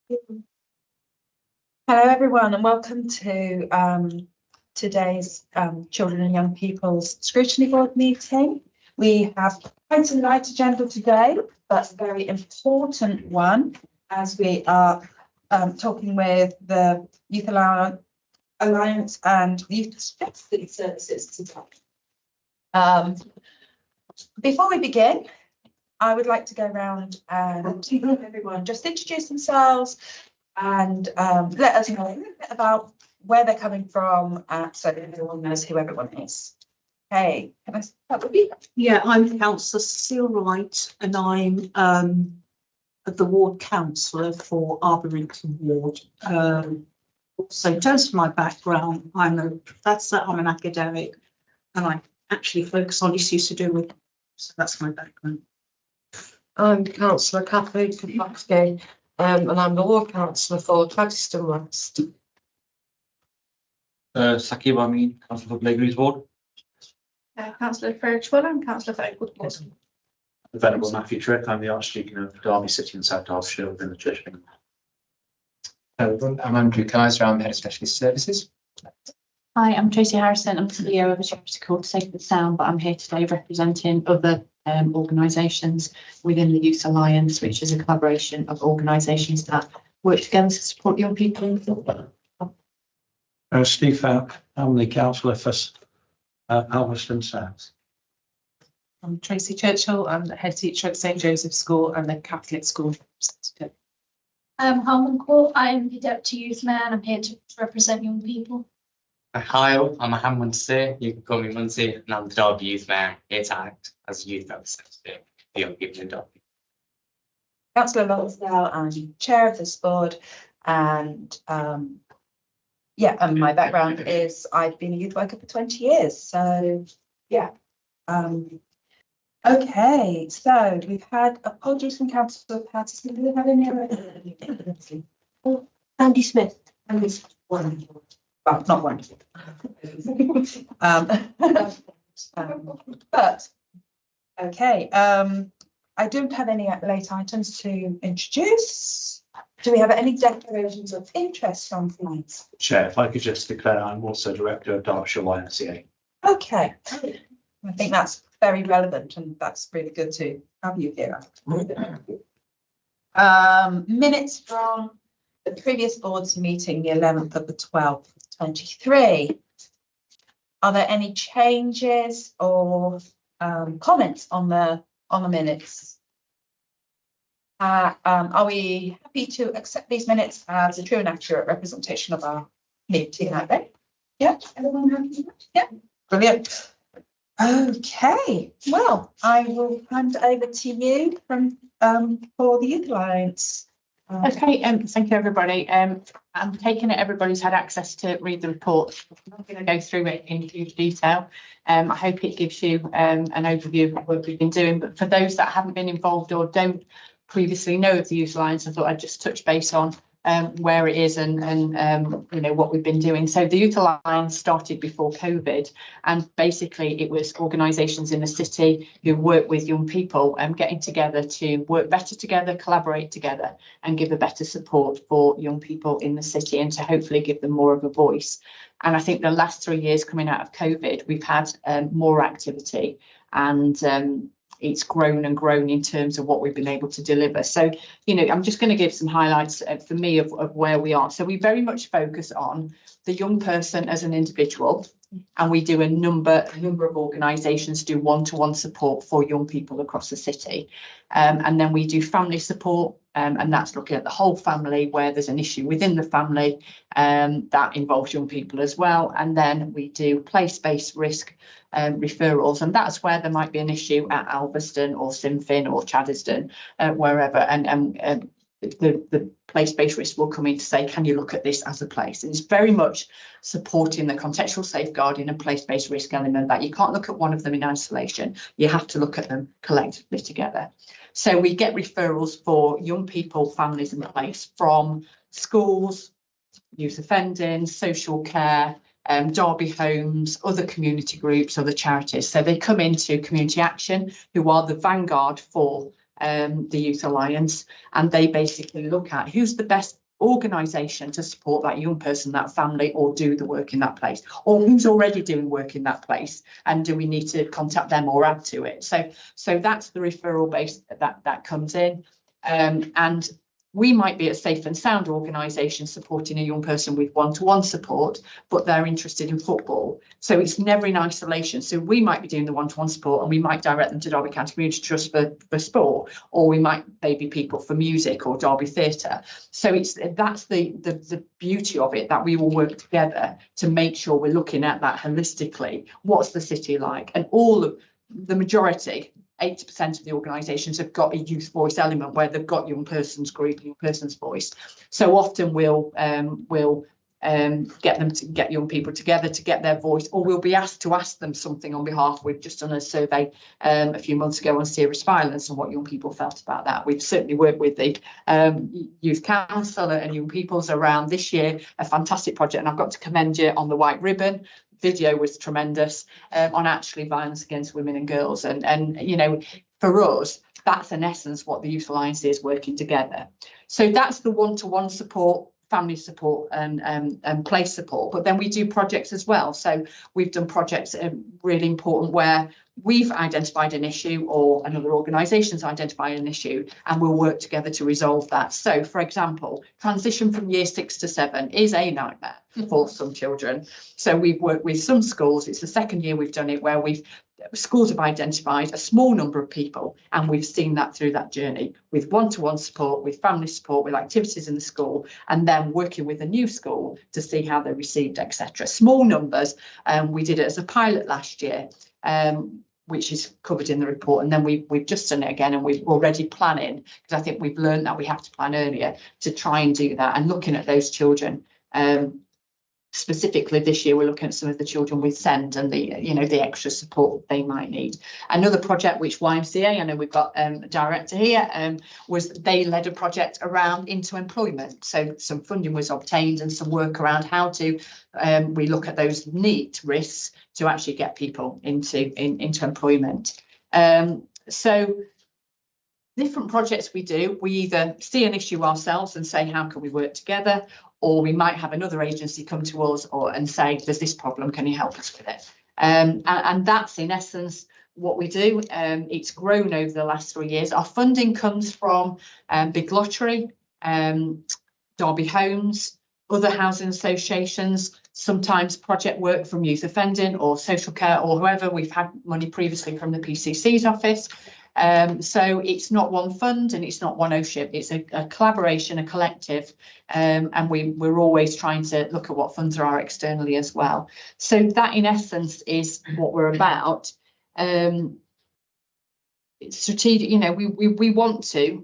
Hello everyone and welcome to today's Children and Young People's Scrutiny Board meeting. We have quite a light agenda today, but a very important one as we are talking with the Youth Alliance and Youth Justice Services today. Before we begin, I would like to go around and everyone just introduce themselves and let us know a little bit about where they're coming from, so that everyone knows who everyone is. Hey, can I start with you? Yeah, I'm Councillor Cecile Wright, and I'm the ward councillor for Arborington Ward. So in terms of my background, I'm a professor, I'm an academic, and I actually focus on issues to do with, so that's my background. I'm Councillor Kathleen Kapaksky, and I'm the ward councillor for Cladiston West. Saki Amin, Councillor for Blakery's Ward. Councillor Ferrichwell and Councillor for Oakwood Ward. The Venerable Matthew Trick, I'm the Archdeacon of Derby City and South Derbyshire within the Church of England. Hello everyone, I'm Andrew Kaiser, I'm the Head of Specialist Services. Hi, I'm Tracy Harrison. I'm CEO of a charity called Safe and Sound, but I'm here today representing other organisations within the Youth Alliance, which is a collaboration of organisations that work together to support young people. Steve Falk, I'm the councillor for Alveston South. I'm Tracy Churchill. I'm the head teacher at St Joseph's School and the Catholic School representative. I'm Harman Court. I'm the deputy youth mayor and I'm here to represent young people. Hi, I'm Mohammed Munsi. You can call me Munsi, and I'm the Derby Youth Mayor, here to act as a youth representative for young people in Derby. Councillor Lonsdale, I'm chair of this board, and yeah, and my background is I've been a youth worker for 20 years. So yeah. Okay, so we've had apologies from Councillor Patterson. Do we have any other? Andy Smith. Andy's wonderful. Well, not wonderful. But okay, I don't have any late items to introduce. Do we have any declarations of interest on tonight? Chair, if I could just declare I'm also Director of Derbyshire YMCA. Okay, I think that's very relevant and that's really good to have you here. Minutes from the previous board's meeting, the 11th of the 12th, 23. Are there any changes or comments on the minutes? Are we happy to accept these minutes as a true and accurate representation of our meeting? Are they? Yeah, everyone happy with that? Yeah, brilliant. Okay, well, I will hand over to you from for the Youth Alliance. Okay, thank you everybody. I'm taking it everybody's had access to read the report. I'm not going to go through it in huge detail. I hope it gives you an overview of what we've been doing, but for those that haven't been involved or don't previously know of the Youth Alliance, I thought I'd just touch base on where it is and you know what we've been doing. So the Youth Alliance started before COVID, and basically it was organisations in the city who work with young people getting together to work better together, collaborate together and give a better support for young people in the city and to hopefully give them more of a voice. And I think the last 3 years coming out of COVID, we've had more activity, and it's grown and grown in terms of what we've been able to deliver. So, you know, I'm just going to give some highlights for me of where we are. So we very much focus on the young person as an individual, and we do a number of organisations do one-to-one support for young people across the city. And then we do family support, and that's looking at the whole family where there's an issue within the family that involves young people as well. And then we do place-based risk referrals, and that's where there might be an issue at Alveston or Sinfin or Chaddesden, wherever, and the place-based risk will come in to say, can you look at this as a place? And it's very much supporting the contextual safeguarding and place-based risk element, that you can't look at one of them in isolation, you have to look at them collectively together. So we get referrals for young people, families and place from schools, youth offending, social care, Derby Homes, other community groups, other charities. So they come into Community Action, who are the vanguard for the Youth Alliance, and they basically look at who's the best organisation to support that young person, that family, or do the work in that place, or who's already doing work in that place, and do we need to contact them or add to it. So that's the referral base that comes in, and we might be a safe and sound organisation supporting a young person with one-to-one support, but they're interested in football. So it's never in isolation. So we might be doing the one-to-one support, and we might direct them to Derby County Community Trust for sport, or we might baby people for music or Derby Theatre. So that's the beauty of it, that we will work together to make sure we're looking at that holistically. What's the city like? And the majority, 80% of the organisations have got a youth voice element where they've got young person's group, young person's voice. So often we'll get young people together to get their voice, or we'll be asked to ask them something on behalf. We've just done a survey a few months ago on serious violence and what young people felt about that. We've certainly worked with the Youth Council and young people's around this year, a fantastic project, and I've got to commend you on the white ribbon. Video was tremendous on actually violence against women and girls, and you know, for us that's in essence what the Youth Alliance is, working together. So that's the one-to-one support, family support, and place support. But then we do projects as well. So we've done projects really important where we've identified an issue, or another organisation's identified an issue, and we'll work together to resolve that. So, for example, transition from year 6 to 7 is a nightmare for some children. So we've worked with some schools. It's the second year we've done it, where schools have identified a small number of people, and we've seen that through that journey with one-to-one support, with family support, with activities in the school, and then working with a new school to see how they're received, etc. Small numbers. We did it as a pilot last year, which is covered in the report, and then we've just done it again, and we're already planning, because I think we've learned that we have to plan earlier to try and do that, and looking at those children. Specifically this year, we're looking at some of the children with SEND and the extra support they might need. Another project which YMCA, I know we've got a director here, was they led a project around into employment. So some funding was obtained and some work around how to we look at those NEET risks to actually get people into employment. So different projects we do, we either see an issue ourselves and say, how can we work together? Or we might have another agency come to us and say, there's this problem, can you help us with it? And that's in essence what we do. It's grown over the last 3 years. Our funding comes from Big Lottery, Derby Homes, other housing associations, sometimes project work from youth offending or social care or whoever. We've had money previously from the PCC's office. So it's not one fund and it's not one ownership, it's a collaboration, a collective, and we're always trying to look at what funds there are externally as well. So that in essence is what we're about. It's strategic, we want to,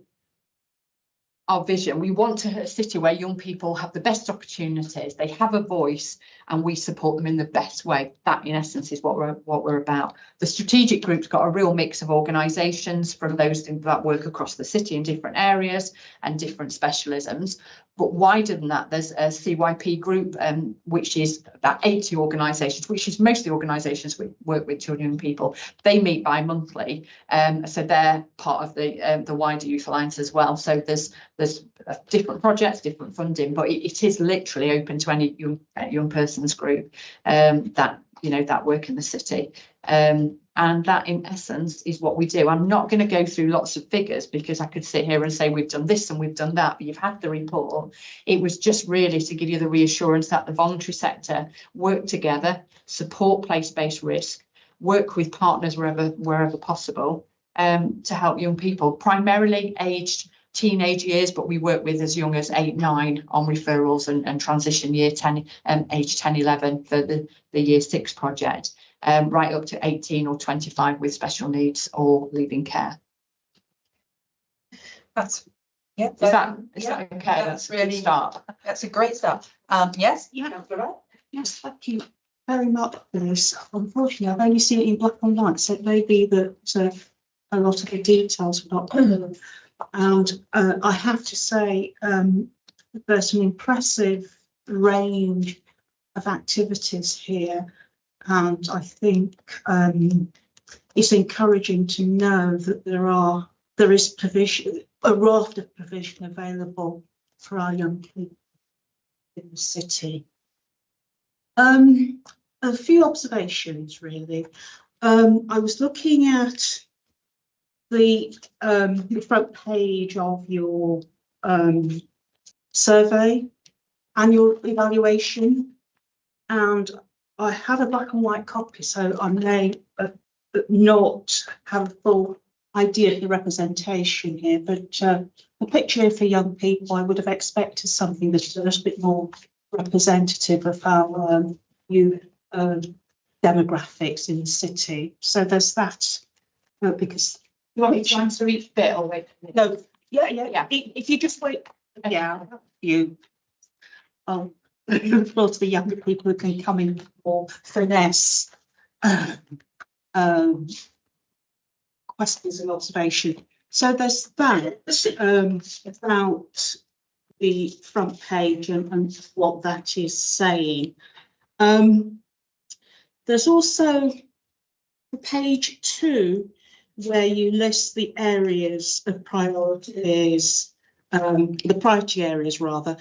our vision, we want a city where young people have the best opportunities, they have a voice, and we support them in the best way. That in essence is what we're about. The strategic group's got a real mix of organisations from those that work across the city in different areas and different specialisms. But wider than that, there's a CYP group, which is about 80 organisations, which is most of the organisations we work with children and people. They meet bi-monthly, so they're part of the wider Youth Alliance as well. So there's different projects, different funding, but it is literally open to any young person's group that work in the city. And that in essence is what we do. I'm not going to go through lots of figures because I could sit here and say we've done this and we've done that, but you've had the report. It was just really to give you the reassurance that the voluntary sector work together, support place-based risk, work with partners wherever possible, to help young people, primarily aged teenage years, but we work with as young as 8, 9 on referrals and transition year 10, age 10, 11 for the year 6 project. Right up to 18 or 25 with special needs or leaving care. That's Is that okay? That's a really good start. That's a great start. Yes. Yeah. Yes, thank you very much for this. Unfortunately, I've only seen it in black and white, so it may be that a lot of the details are not clear. And I have to say, there's an impressive range of activities here. And I think it's encouraging to know that there are there is provision, a raft of provision available for our young people in the city. A few observations really. I was looking at the front page of your survey, annual evaluation, and I have a black and white copy, so I may not have a full idea of the representation here, but the picture for young people, I would have expected something that's a little bit more representative of our youth demographics in the city. So there's that, because You want me to answer each bit or wait? no, yeah. If you just wait, yeah, you. I'll look forward to the younger people who can come in for finesse questions and observation. So there's that about the front page and what that is saying. There's also page 2 where you list the areas of priorities, the priority areas rather.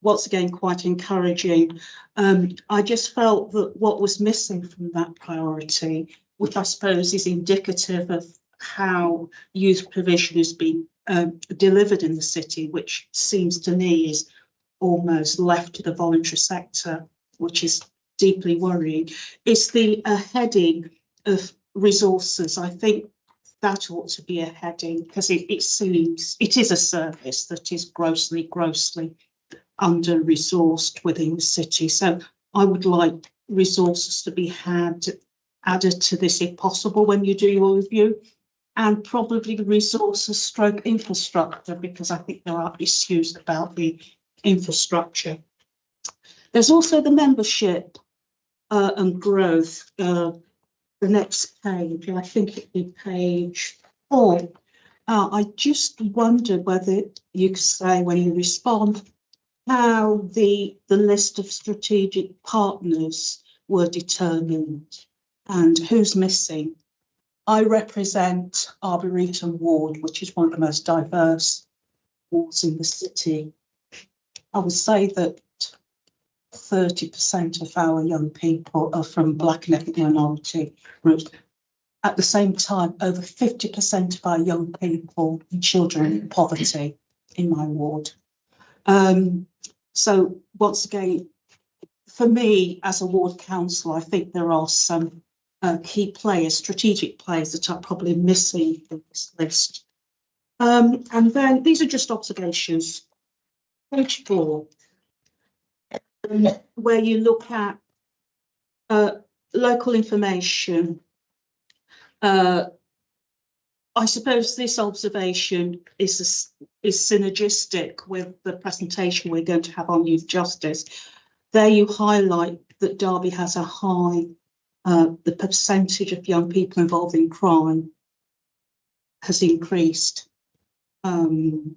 Once again, quite encouraging. I just felt that what was missing from that priority, which I suppose is indicative of how youth provision is being delivered in the city, which seems to me is almost left to the voluntary sector, which is deeply worrying, is the heading of resources. I think that ought to be a heading because it seems it is a service that is grossly under-resourced within the city. So I would like resources to be added to this if possible when you do your review, and probably resources stroke infrastructure, because I think there are issues about the infrastructure. There's also the membership and growth. The next page, I think it'd be page 4. I just wondered whether you could say when you respond how the list of strategic partners were determined and who's missing. I represent Arboretum Ward, which is one of the most diverse wards in the city. I would say that 30% of our young people are from Black and ethnic minority groups. At the same time, over 50% of our young people and children in poverty in my ward. So once again, for me as a ward councillor, I think there are some key players, strategic players that are probably missing in this list. And then these are just observations. Page 4. Where you look at local information. I suppose this observation is synergistic with the presentation we're going to have on youth justice. There you highlight that Derby has a high, the percentage of young people involved in crime has increased, and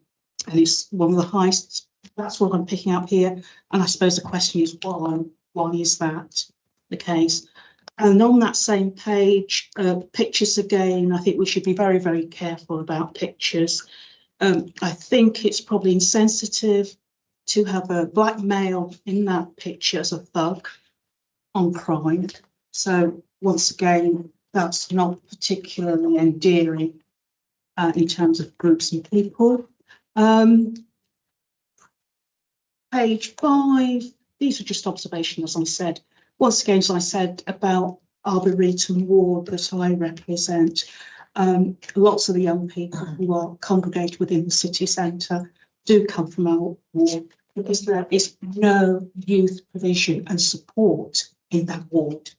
it's one of the highest. That's what I'm picking up here. And I suppose the question is why? Why is that the case? And on that same page, pictures again, I think we should be very, very careful about pictures. I think it's probably insensitive to have a black male in that picture as a thug on crime. So once again, that's not particularly endearing in terms of groups and people. Page 5, these are just observations, as I said. Once again, as I said about Arboretum Ward that I represent, lots of the young people who are congregated within the city centre do come from our ward because there is no youth provision and support in that ward,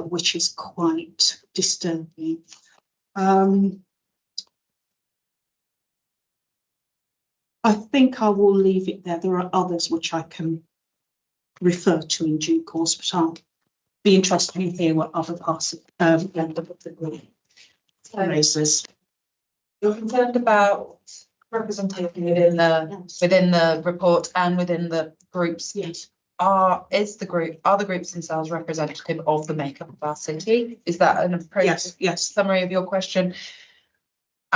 which is quite disturbing. I think I will leave it there. There are others which I can refer to in due course, but I'll be interested to hear what other parts of the group raises. You're concerned about representation within the report and within the groups. Yes. Are the groups themselves representative of the makeup of our city? Is that an appropriate Yes. summary of your question?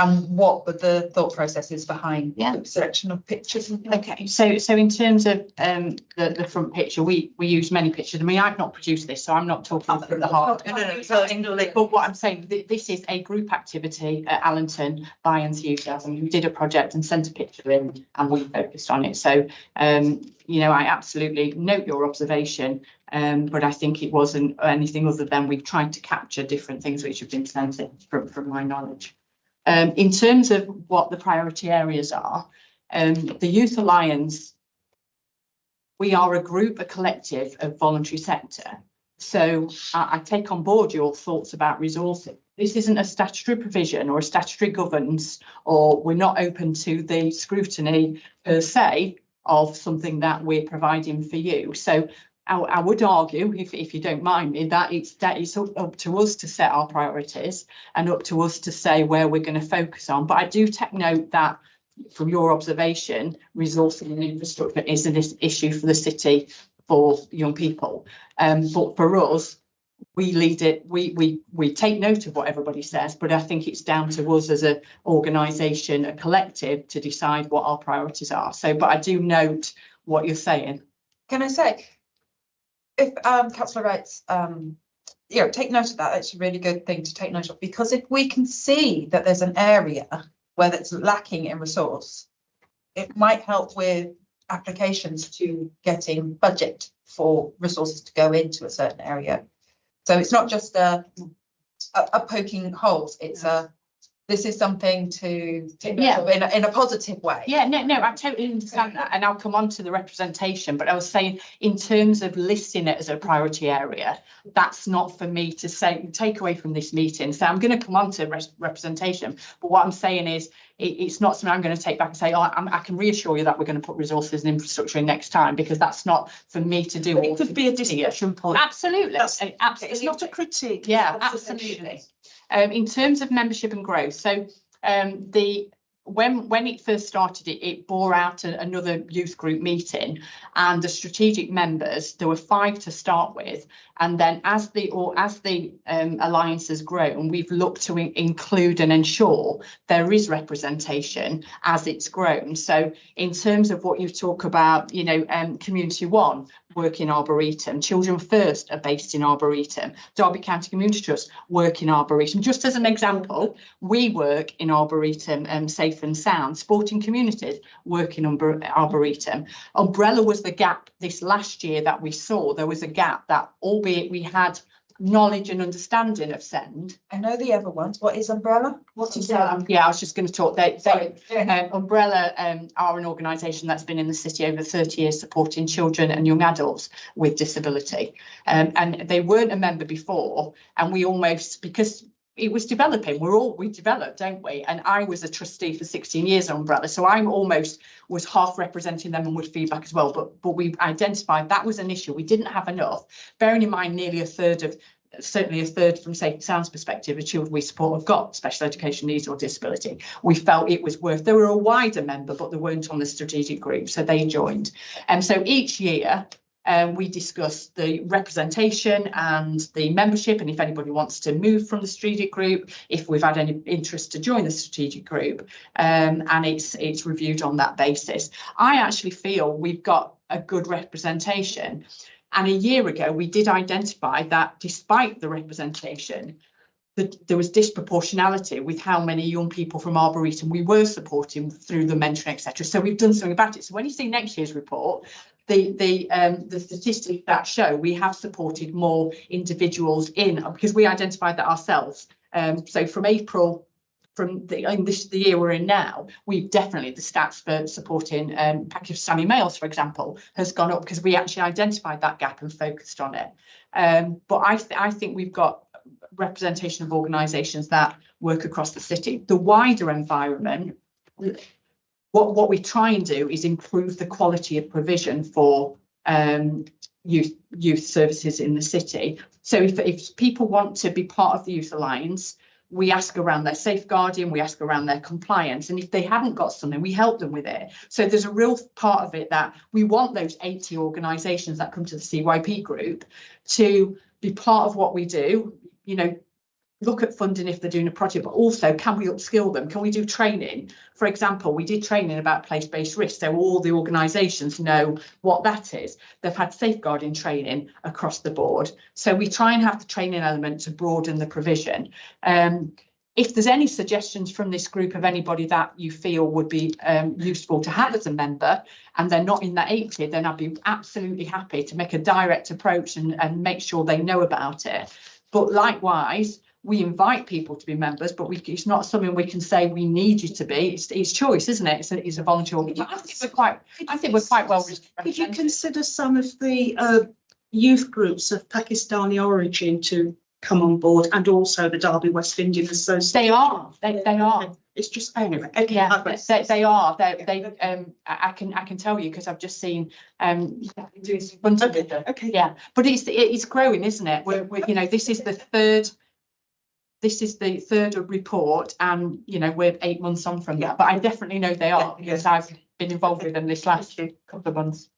and what were the thought processes behind Yeah. the selection of pictures and things? Okay, so in terms of the front picture, we use many pictures. I mean, I've not produced this, so I'm not talking from the heart. But what I'm saying, this is a group activity at Allington by Enthusiasm. We did a project and sent a picture in, and we focused on it. So you know, I absolutely note your observation, but I think it wasn't anything other than we've tried to capture different things which have been sent in from my knowledge. In terms of what the priority areas are, the Youth Alliance, we are a group, a collective of voluntary sector. So I take on board your thoughts about resourcing. This isn't a statutory provision or a statutory governance, or we're not open to the scrutiny per se of something that we're providing for you. So I would argue, if you don't mind me, that it's up to us to set our priorities and up to us to say where we're going to focus on. But I do take note that from your observation, resourcing and infrastructure is an issue for the city for young people. But for us, we lead it, we take note of what everybody says, but I think it's down to us as an organisation, a collective, to decide what our priorities are. So, but I do note what you're saying. Can I say, if Councillor writes, you know, take note of that. It's a really good thing to take note of, because if we can see that there's an area where it's lacking in resource, it might help with applications to getting budget for resources to go into a certain area. So it's not just a poking holes. It's this is something to take note of in a positive way. Yeah, no, I totally understand that, and I'll come on to the representation. But I was saying, in terms of listing it as a priority area, that's not for me to say, take away from this meeting. So I'm going to come on to representation. But what I'm saying is, it's not something I'm going to take back and say, oh, I can reassure you that we're going to put resources and infrastructure in next time, because that's not for me to do. But it could be a discussion point. Absolutely, absolutely. It's not a critique. Yeah, absolutely. In terms of membership and growth, so when it first started, it bore out another youth group meeting, and the strategic members, there were 5 to start with, and then as the alliance has grown, we've looked to include and ensure there is representation as it's grown. So in terms of what you talk about, you know, Community One work in Arboretum, Children First are based in Arboretum, Derby County Community Trust work in Arboretum. Just as an example, we work in Arboretum, Safe and Sound. Sporting Communities work in Arboretum. Umbrella was the gap this last year that we saw. There was a gap that, albeit we had knowledge and understanding of SEND. I know the other ones. What is Umbrella? What is that? Yeah, I was just going to talk. Umbrella are an organisation that's been in the city over 30 years, supporting children and young adults with disability. And they weren't a member before, and we almost, because it was developing, we developed, don't we? And I was a trustee for 16 years at Umbrella, so I almost was half representing them and would feedback as well. But we identified that was an issue. We didn't have enough, bearing in mind nearly certainly a third from Safe and Sound's perspective of children we support have got special education needs or disability. We felt it was worth, they were a wider member, but they weren't on the strategic group, so they joined. And so each year, we discuss the representation and the membership, and if anybody wants to move from the strategic group, if we've had any interest to join the strategic group, and it's reviewed on that basis. I actually feel we've got a good representation, and a year ago we did identify that despite the representation, that there was disproportionality with how many young people from Arboretum we were supporting through the mentoring, etc. So we've done something about it. So when you see next year's report, the statistics that show we have supported more individuals in, because we identified that ourselves. So from April, the year we're in now, we've definitely, the stats for supporting Pakistani males, for example, has gone up because we actually identified that gap and focused on it. But I think we've got representation of organisations that work across the city. The wider environment, what we try and do is improve the quality of provision for youth services in the city. So if people want to be part of the Youth Alliance, we ask around their safeguarding, we ask around their compliance, and if they haven't got something, we help them with it. So there's a real part of it that we want those 80 organisations that come to the CYP group to be part of what we do. You know, look at funding if they're doing a project, but also can we upskill them? Can we do training? For example, we did training about place-based risk, so all the organisations know what that is. They've had safeguarding training across the board. So we try and have the training element to broaden the provision. If there's any suggestions from this group of anybody that you feel would be useful to have as a member, and they're not in that 80, then I'd be absolutely happy to make a direct approach and make sure they know about it. But likewise, we invite people to be members, but it's not something we can say we need you to be. It's choice, isn't it? It's a volunteer. I think we're quite well represented. Could you consider some of the youth groups of Pakistani origin to come on board, and also the Derby West Indian Association? They are. They are. It's just anyway. Okay, yeah, they are. I can tell you because I've just seen doing some bunting with them. Okay. Yeah, but it's growing, isn't it? We're you know, this is the third. This is the third report, and you know we're 8 months on from that. But I definitely know they are because I've been involved with them this last couple of months.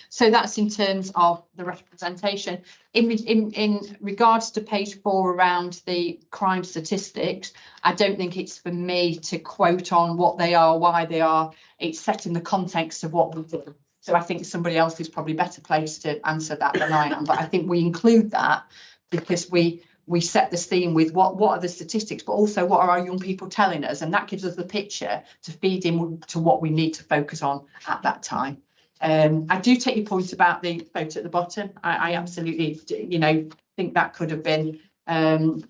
So that's in terms of the representation. In regards to page 4 around the crime statistics, I don't think it's for me to quote on what they are, why they are. It's set in the context of what we do. So I think somebody else is probably better placed to answer that than I am. But I think we include that because we set the scene with what are the statistics, but also what are our young people telling us, and that gives us the picture to feed in to what we need to focus on at that time. I do take your point about the photo at the bottom. I absolutely, you know, think that could have been I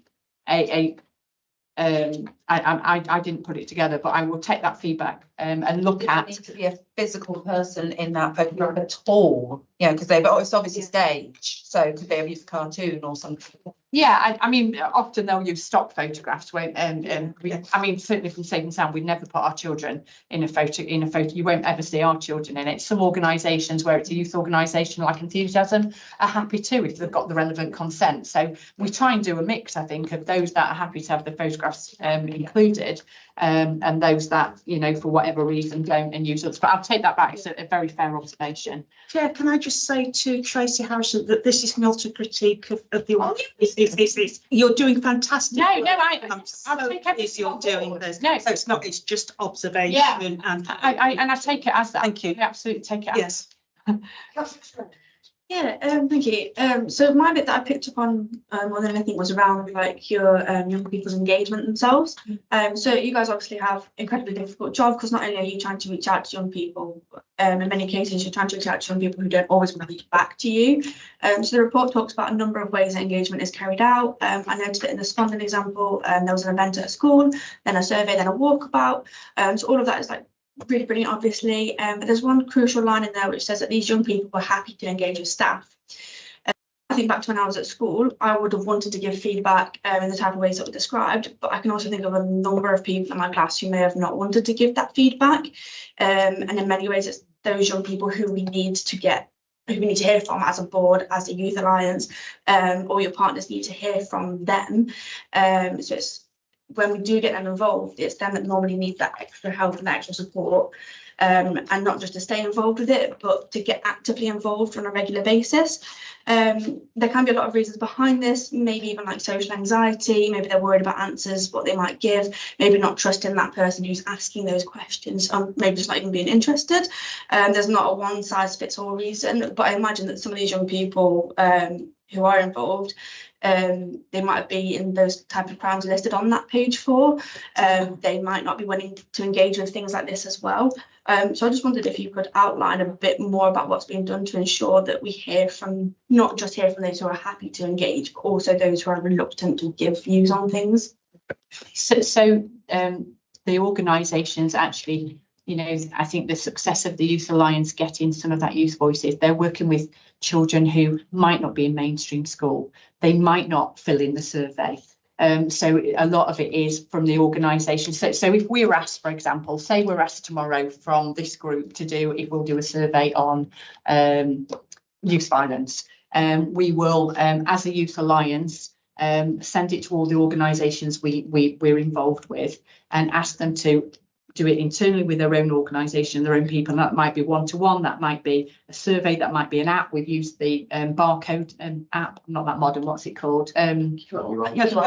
didn't put it together, but I will take that feedback and look Does at. it need to be a physical person in that photograph at all? Yeah, because it's obviously staged, so could they have used a cartoon or something? Yeah, I mean, often they'll use stock photographs, won't I mean, certainly from Safe and Sound, we'd never put our children in a photo. You won't ever see our children in it. Some organisations where it's a youth organisation like Enthusiasm are happy to if they've got the relevant consent. So we try and do a mix, I think, of those that are happy to have the photographs included, and those that, you know, for whatever reason don't and use us. But I'll take that back. It's a very fair observation. Chair, can I just say to Tracy Harrison that this is not a critique of the you're doing fantastic. No, work. I'll take everything you're doing this. No, so it's not. It's just observation. Yeah, and I take it as that. Thank you. I absolutely take it as. Yes. Yeah, thank you. So my bit that I picked up on more than anything was around like your young people's engagement themselves. So you guys obviously have incredibly difficult job because not only are you trying to reach out to young people, in many cases you're trying to reach out to young people who don't always want to reach back to you. So the report talks about a number of ways that engagement is carried out. I noticed that in the Scotland example, there was an event at a school, then a survey, then a walkabout. So all of that is like really brilliant, obviously, but there's one crucial line in there which says that these young people were happy to engage with staff. I think back to when I was at school, I would have wanted to give feedback in the type of ways that were described, but I can also think of a number of people in my class who may have not wanted to give that feedback, and in many ways it's those young people who we need to hear from as a board, as a youth alliance, or your partners need to hear from them. So it's when we do get them involved, it's them that normally need that extra help and that extra support, and not just to stay involved with it, but to get actively involved on a regular basis. There can be a lot of reasons behind this, maybe even like social anxiety, maybe they're worried about answers, what they might give, maybe not trusting that person who's asking those questions, maybe just not even being interested. There's not a one size fits all reason, but I imagine that some of these young people who are involved, they might be in those type of crimes listed on that page 4. They might not be willing to engage with things like this as well. So I just wondered if you could outline a bit more about what's being done to ensure that we not just hear from those who are happy to engage, but also those who are reluctant to give views on things. So the organisations actually, you know, I think the success of the Youth Alliance getting some of that youth voices, they're working with children who might not be in mainstream school. They might not fill in the survey. So a lot of it is from the organisation. So if we're asked, for example, say we're asked tomorrow from this group if we'll do a survey on youth violence, we will, as a Youth Alliance, send it to all the organisations we're involved with and ask them to do it internally with their own organisation, their own people. And that might be one-to-one, that might be a survey, that might be an app. We've used the barcode app, not that modern, what's it called? That's the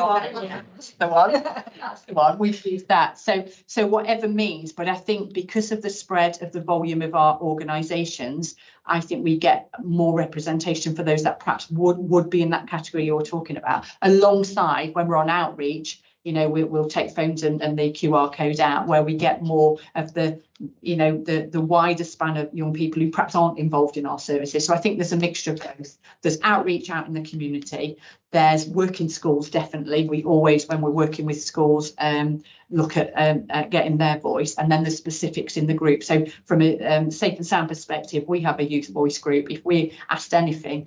one. That's the one. We've used that. So whatever means, but I think because of the spread of the volume of our organisations, I think we get more representation for those that perhaps would be in that category you're talking about, alongside when we're on outreach. You know, we'll take phones and the QR code out, where we get more of the, you know, the wider span of young people who perhaps aren't involved in our services. So I think there's a mixture of both. There's outreach out in the community. There's work in schools, definitely. We always, when we're working with schools, look at getting their voice, and then the specifics in the group. So from a safe and sound perspective, we have a youth voice group. If we asked anything,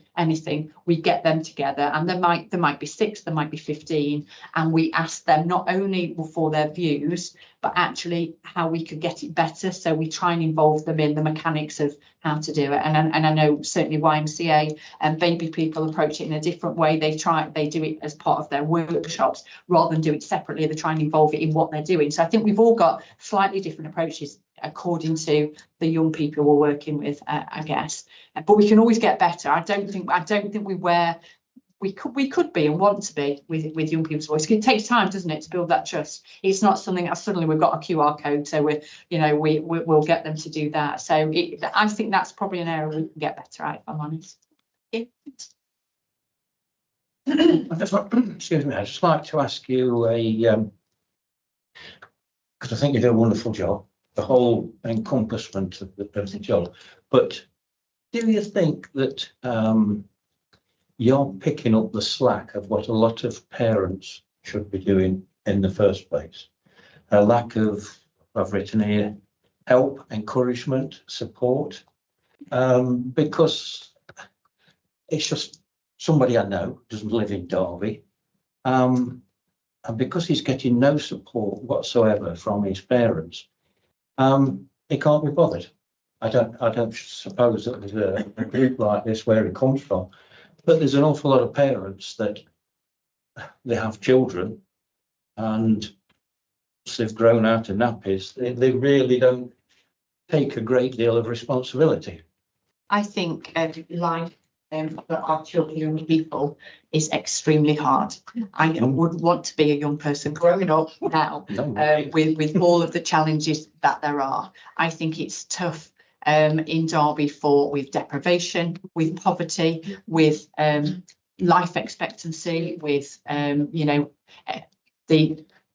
we get them together, and there might be 6, there might be 15, and we ask them not only for their views, but actually how we could get it better. So we try and involve them in the mechanics of how to do it. And I know certainly YMCA and Baby People approach it in a different way. They do it as part of their workshops rather than do it separately. They try and involve it in what they're doing. So I think we've all got slightly different approaches according to the young people we're working with, I guess. But we can always get better. I don't think we could be and want to be with young people's voice. It takes time, doesn't it, to build that trust. It's not something that suddenly we've got a QR code, so we'll get them to do that. So I think that's probably an area we can get better at, if I'm honest. Yeah. Excuse me, I'd just like to ask you because I think you do a wonderful job, the whole encompassment of the job. But do you think that you're picking up the slack of what a lot of parents should be doing in the first place? A lack of, I've written here, help, encouragement, support, because it's just somebody I know doesn't live in Derby, and because he's getting no support whatsoever from his parents, he can't be bothered. I don't suppose that there's a group like this where it comes from. But there's an awful lot of parents that they have children, and once they've grown out of nappies, they really don't take a great deal of responsibility. I think life for our children, young people, is extremely hard. I wouldn't want to be a young person growing up now with all of the challenges that there are. I think it's tough in Derby with deprivation, with poverty, with life expectancy, with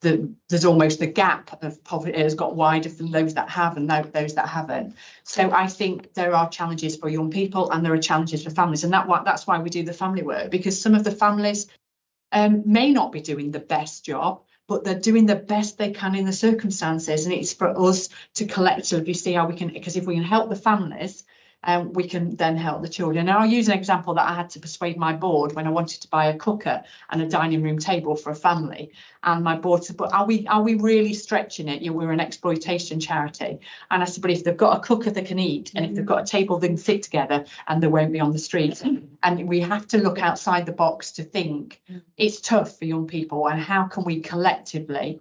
there's almost the gap of poverty has got wider from those that have and those that haven't. So I think there are challenges for young people, and there are challenges for families, and that's why we do the family work, because some of the families may not be doing the best job, but they're doing the best they can in the circumstances. And it's for us to collectively see how we can, because if we can help the families, we can then help the children. Now, I'll use an example that I had to persuade my board when I wanted to buy a cooker and a dining room table for a family. And my board said, but are we really stretching it? We're an exploitation charity. And I said, but if they've got a cooker they can eat, and if they've got a table they can sit together, and they won't be on the street. And we have to look outside the box to think it's tough for young people, and how can we collectively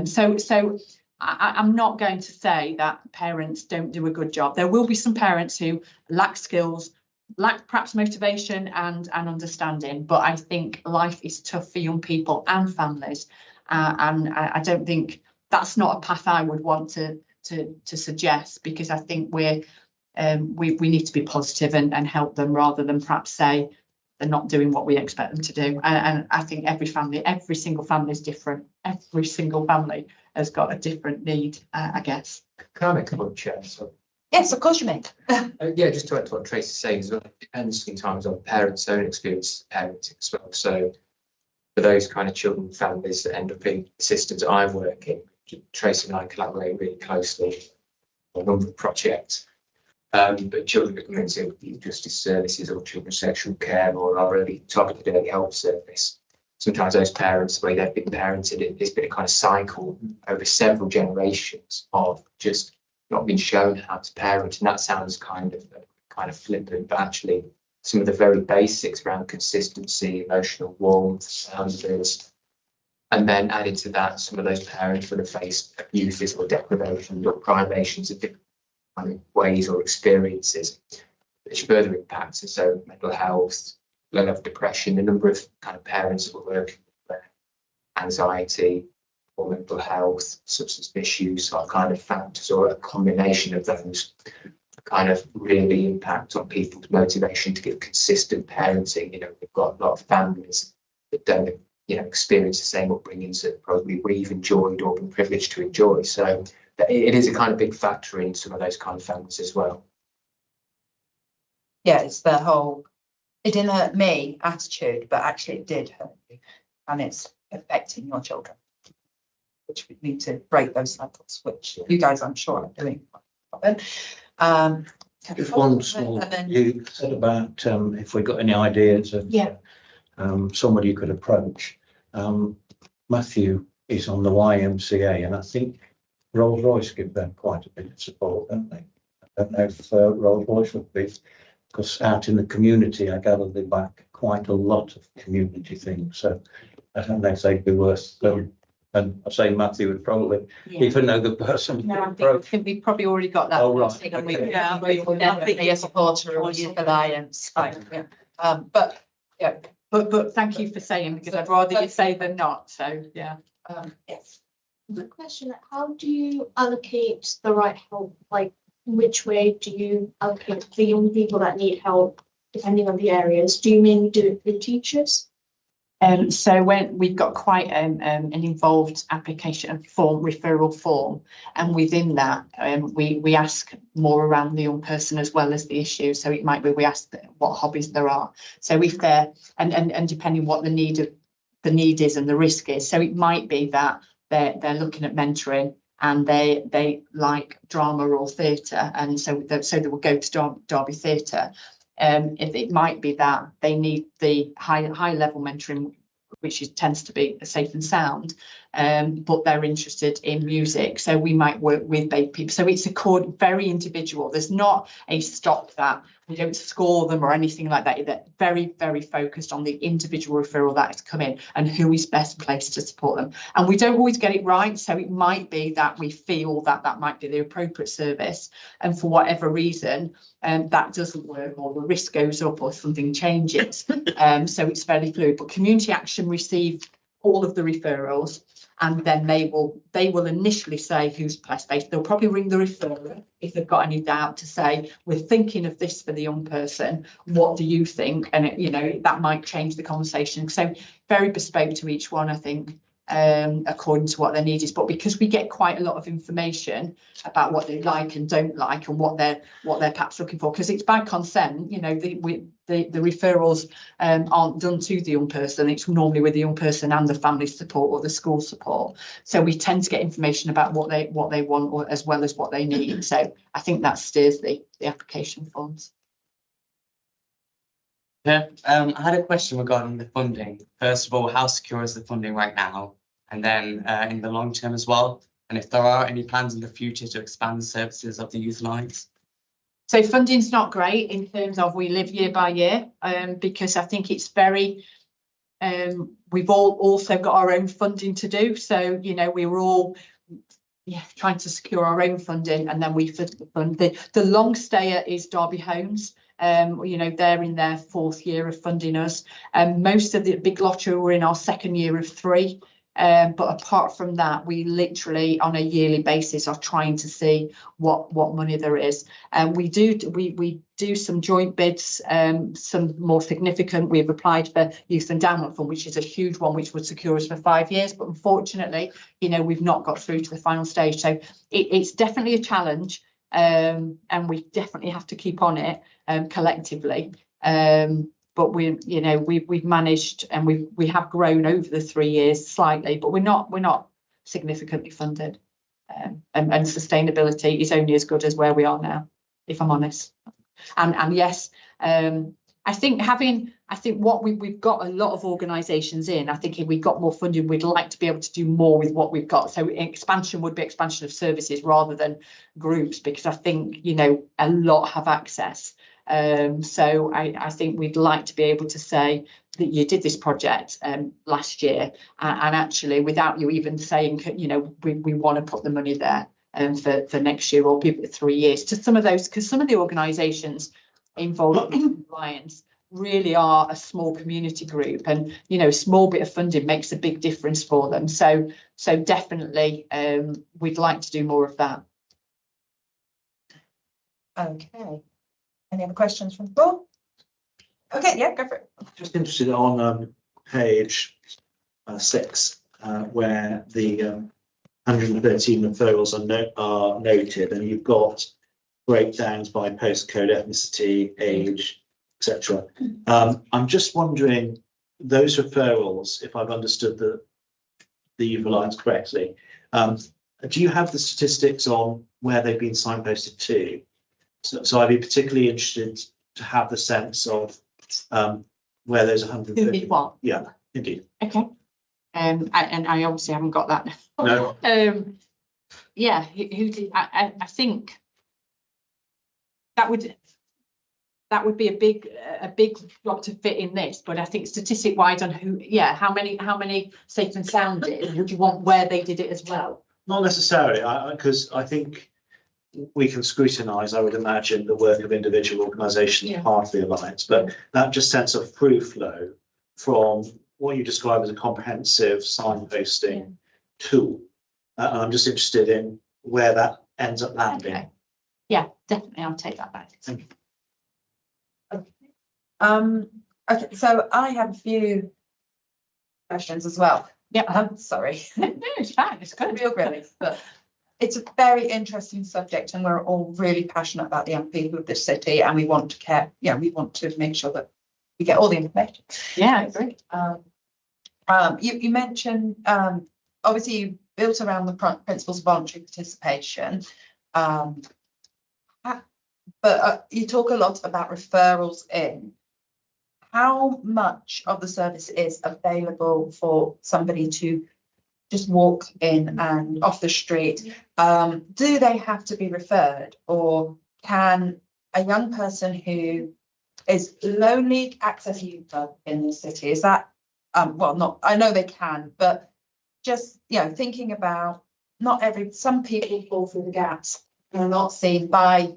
so I'm not going to say that parents don't do a good job. There will be some parents who lack skills, lack perhaps motivation and understanding, but I think life is tough for young people and families, and I don't think that's not a path I would want to suggest, because I think we need to be positive and help them, rather than perhaps say they're not doing what we expect them to do. And I think every single family is different. Every single family has got a different need, I guess. Can I make a point, Chair? So, Yes, of course you may. yeah, just to add to what Tracy's saying as well, it depends sometimes on parents' own experience parenting as well. So for those kind of children and families that end up in systems I work in, Tracy and I collaborate really closely on a number of projects. But children that come into youth justice services or children's sexual care or our early targeted early help service, sometimes those parents, the way they've been parented, it's been a kind of cycle over several generations of just not being shown how to parent. And that sounds kind of flippant, but actually some of the very basics around consistency, emotional warmth, boundaries, And then added to that, some of those parents would have faced abuses or deprivations or privations of different kind of ways or experiences, which further impacts. And so mental health, low level depression, a number of kind of parents that were working with anxiety or mental health, substance misuse are kind of factors, or a combination of those kind of really impact on people's motivation to give consistent parenting. You know, we've got a lot of families that don't, you know, experience the same upbringings that probably we've enjoyed or been privileged to enjoy. So it is a kind of big factor in some of those kind of families as well. Yeah, it's the whole, it didn't hurt me attitude, but actually it did hurt you, and it's affecting your children, which we need to break those cycles, which you guys, I'm sure, are doing. Just one small, you said about if we got any ideas of somebody you could approach. Matthew is on the YMCA, and I think Rolls-Royce give them quite a bit of support, don't they? I don't know if Rolls-Royce would be, because out in the community, I gather they back quite a lot of community things. So I don't know if they'd be worth them. And I say Matthew would probably even know the person. No, I think we've probably already got that. Oh, right. And we, Okay. Definitely a supporter of Youth Alliance. But thank you for saying, because I'd rather you say than not. So yeah. Yes. The question: how do you allocate the right help? Like, which way do you allocate the young people that need help, depending on the areas? Do you mainly do it with teachers? So when we've got quite an involved application form, referral form, and within that we ask more around the young person as well as the issue. So it might be we ask what hobbies there are. So if they're and depending what the need is and the risk is. So it might be that they're looking at mentoring and they like drama or theatre, and so they will go to Derby Theatre. It might be that they need the high level mentoring, which tends to be safe and sound, but they're interested in music. So we might work with both people. So it's very individual. There's not a stop that we don't score them or anything like that. They're very, very focused on the individual referral that has come in and who is best placed to support them. And we don't always get it right. So it might be that we feel that that might be the appropriate service, and for whatever reason, that doesn't work, or the risk goes up, or something changes. So it's fairly fluid. But Community Action receive all of the referrals, and then they will initially say who's best placed. They'll probably ring the referrer if they've got any doubt to say, we're thinking of this for the young person, what do you think? And that might change the conversation. So very bespoke to each one, I think, according to what their need is. But because we get quite a lot of information about what they like and don't like, and what they're perhaps looking for, because it's by consent, the referrals aren't done to the young person. It's normally with the young person and the family support or the school support. So we tend to get information about what they want, or as well as what they need. So I think that steers the application forms. Yeah, I had a question regarding the funding. First of all, how secure is the funding right now? And then in the long term as well, and if there are any plans in the future to expand the services of the Youth Alliance? So funding's not great in terms of we live year by year, because I think it's very, we've all also got our own funding to do. So, we were all trying to secure our own funding, and then we fund the long stayer is Derby Homes. They're in their 4th year of funding us. Most of the big lottery were in our 2nd year of 3. But apart from that, we literally on a yearly basis are trying to see what money there is. And we do some joint bids, some more significant. We've applied for Youth Endowment Fund, which is a huge one, which would secure us for 5 years. But unfortunately, we've not got through to the final stage. So it's definitely a challenge. And we definitely have to keep on it collectively. But we've managed, and we have grown over the 3 years slightly, but we're not significantly funded. And sustainability is only as good as where we are now, if I'm honest. And yes, I think what we've got a lot of organisations in. I think if we got more funding, we'd like to be able to do more with what we've got. So expansion would be expansion of services rather than groups, because I think a lot have access. So I think we'd like to be able to say you did this project last year, and actually without you even saying, you know, we want to put the money there for next year or give it 3 years to some of those, because some of the organisations involved in compliance really are a small community group, and you know, a small bit of funding makes a big difference for them. So definitely we'd like to do more of that. Okay. Any other questions from the floor? Okay, yeah, go for it. Just interested on page 6, where the 113 referrals are noted, and you've got breakdowns by postcode, ethnicity, age, etc. I'm just wondering, those referrals, if I've understood the youth alliance correctly, do you have the statistics on where they've been signposted to? So I'd be particularly interested to have the sense of where those 150. Who did what? Yeah, indeed. Okay. And I obviously haven't got that. No. Yeah, who did? I think that would be a big job to fit in this, but I think statistic wise on who, yeah, how many safe and sound did, would you want where they did it as well? Not necessarily, because I think we can scrutinise, I would imagine, the work of individual organisations, part of the alliance, but that just sense of through flow from what you describe as a comprehensive signposting tool. And I'm just interested in where that ends up landing. Okay. Yeah, definitely, I'll take that back. Thank you. Okay, so I have a few questions as well. Yeah, I'm sorry. No, it's fine. It's good. Real grilly, but it's a very interesting subject, and we're all really passionate about the young people of this city, and we want to care. Yeah, we want to make sure that we get all the information. Yeah, I agree. You mentioned obviously you built around the principles of voluntary participation, but you talk a lot about referrals in. How much of the service is available for somebody to just walk in and off the street? Do they have to be referred, or can a young person who is lonely access youth club in the city? Is that well, not, I know they can, but just, you know, thinking about some people fall through the gaps and are not seen by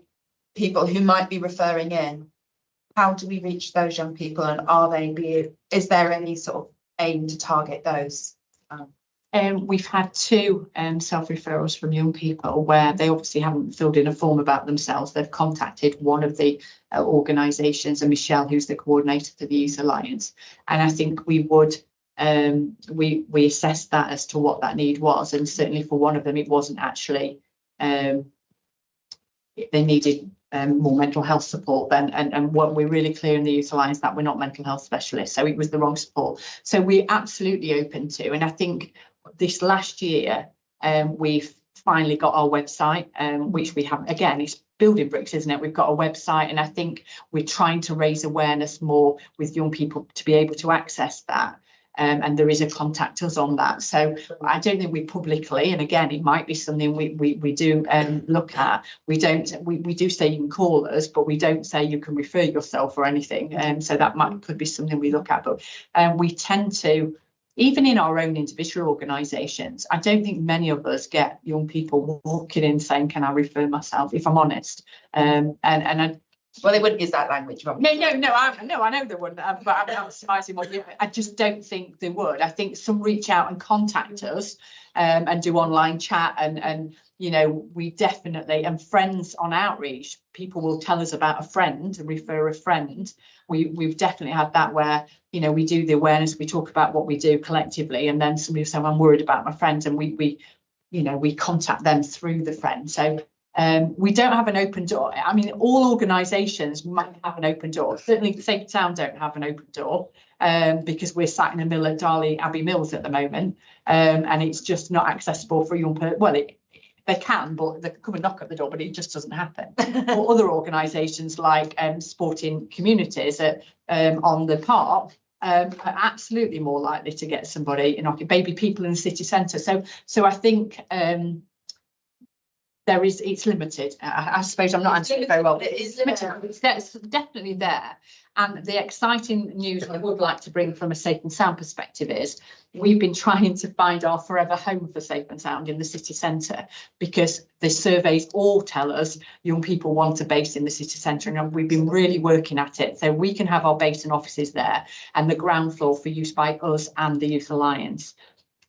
people who might be referring in. How do we reach those young people, and is there any sort of aim to target those? We've had 2 self-referrals from young people where they obviously haven't filled in a form about themselves. They've contacted one of the organisations, and Michelle, who's the coordinator for the Youth Alliance. And I think we would, we assessed that as to what that need was. And certainly for one of them, it wasn't actually, they needed more mental health support then, and what we're really clear in the Youth Alliance that we're not mental health specialists, so it was the wrong support. So we're absolutely open to, and I think this last year we've finally got our website, which we have, again, it's building bricks, isn't it? We've got a website, and I think we're trying to raise awareness more with young people to be able to access that. And there is a contact us on that. So I don't think we publicly, and again, it might be something we do look at. We do say you can call us, but we don't say you can refer yourself or anything. So that could be something we look at. But we tend to, even in our own individual organisations, I don't think many of us get young people walking in saying, "Can I refer myself?" If I'm honest, Well, they wouldn't use that language. No, I know they wouldn't, but I'm surmising what you. I just don't think they would. I think some reach out and contact us, and do online chat, and you know, we definitely, and friends on outreach, people will tell us about a friend and refer a friend. We've definitely had that where, you know, we do the awareness, we talk about what we do collectively, and then somebody will say, "I'm worried about my friends," and we contact them through the friend. So. We don't have an open door. I mean, all organisations might have an open door. Certainly, Safe Town don't have an open door because we're sat in the middle of Darley Abbey Mills at the moment, and it's just not accessible for a young person. Well, they can, but they come and knock at the door, but it just doesn't happen. Or other organisations like sporting communities on the park are absolutely more likely to get somebody, baby people in the city centre. So I think. it's limited. I suppose I'm not answering very well. It is limited. It's definitely there. And the exciting news I would like to bring from a safe and sound perspective is we've been trying to find our forever home for safe and sound in the city centre, because the surveys all tell us young people want a base in the city centre, and we've been really working at it. So we can have our base and offices there, and the ground floor for use by us and the Youth Alliance.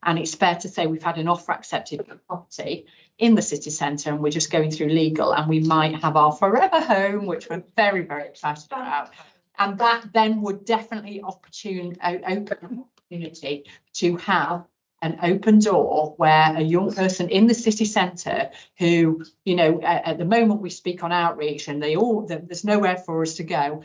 And it's fair to say we've had an offer accepted for property in the city centre, and we're just going through legal, and we might have our forever home, which we're very, very excited about. And that then would definitely open opportunity to have an open door where a young person in the city centre who, you know, at the moment we speak on outreach and there's nowhere for us to go.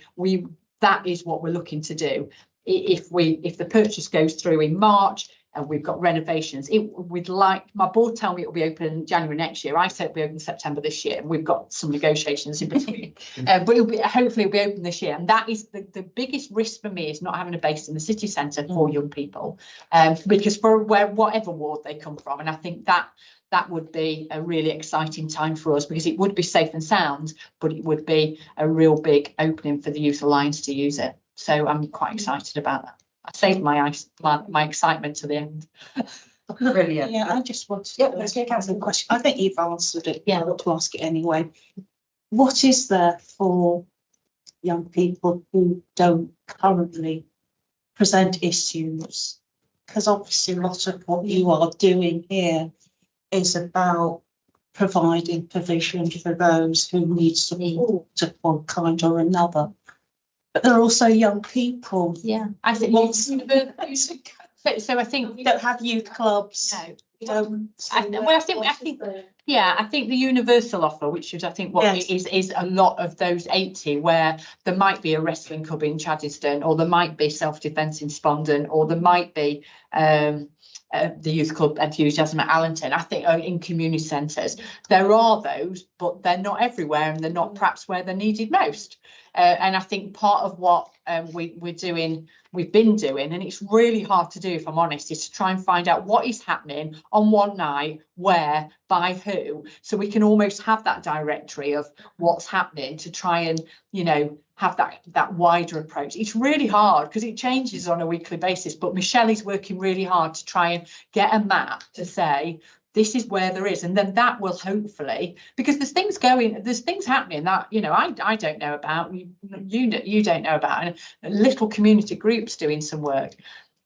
That is what we're looking to do. If the purchase goes through in March, and we've got renovations, my board tell me it'll be open January next year. I say it'll be open September this year, and we've got some negotiations in between. But hopefully it'll be open this year. And that is the biggest risk for me, is not having a base in the city centre for young people, because for whatever ward they come from, and I think that would be a really exciting time for us, because it would be safe and sound, but it would be a real big opening for the Youth Alliance to use it. So I'm quite excited about that. I saved my excitement to the end. Brilliant. Yeah, I just wanted Yeah, to let's take ask a question. I think you've answered it. Yeah, I want to ask it anyway. What is there for young people who don't currently present issues? Because obviously a lot of what you are doing here is about providing provision for those who need support of one kind or another. But there are also young people. Yeah, I think so. I think we don't have youth clubs. No, we don't. I think the universal offer, which is I think what it is a lot of those 80, where there might be a wrestling club in Chaddiston, or there might be self-defence in Spondon, or there might be the youth club enthusiasm at Allington. I think in community centres there are those, but they're not everywhere, and they're not perhaps where they're needed most. And I think part of what we've been doing, and it's really hard to do if I'm honest, is to try and find out what is happening on one night, where, by who, so we can almost have that directory of what's happening, to try and, you know, have that wider approach. It's really hard because it changes on a weekly basis, but Michelle is working really hard to try and get a map to say this is where there is, and then that will hopefully, because there's things happening that, you know, I don't know about, you don't know about, and little community groups doing some work.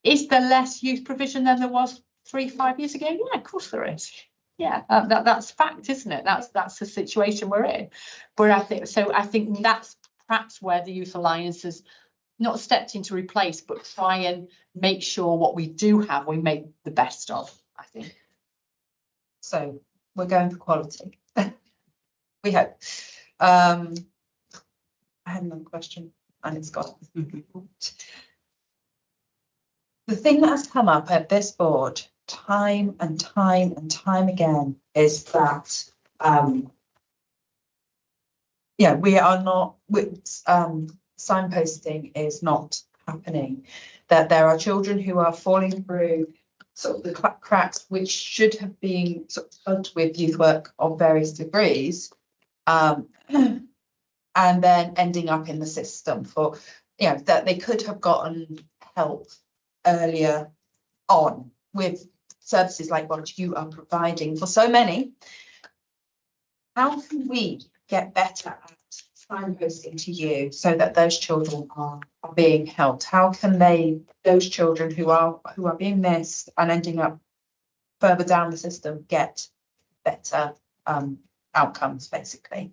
Is there less youth provision than there was 3-5 years ago? Yeah, of course there is. Yeah, that's fact, isn't it? That's the situation we're in. But I think that's perhaps where the Youth Alliance has not stepped in to replace, but try and make sure what we do have, we make the best of, I think. So we're going for quality. We hope. I had another question and it's gone. The thing that has come up at this board time and time and time again is that we are not signposting is not happening, that there are children who are falling through sort of the cracks which should have been sort of plugged with youth work of various degrees, and then ending up in the system for, you know, that they could have gotten help earlier on with services like what you are providing for so many. How can we get better at signposting to you so that those children are being helped? How can those children who are being missed and ending up further down the system, get better outcomes, basically?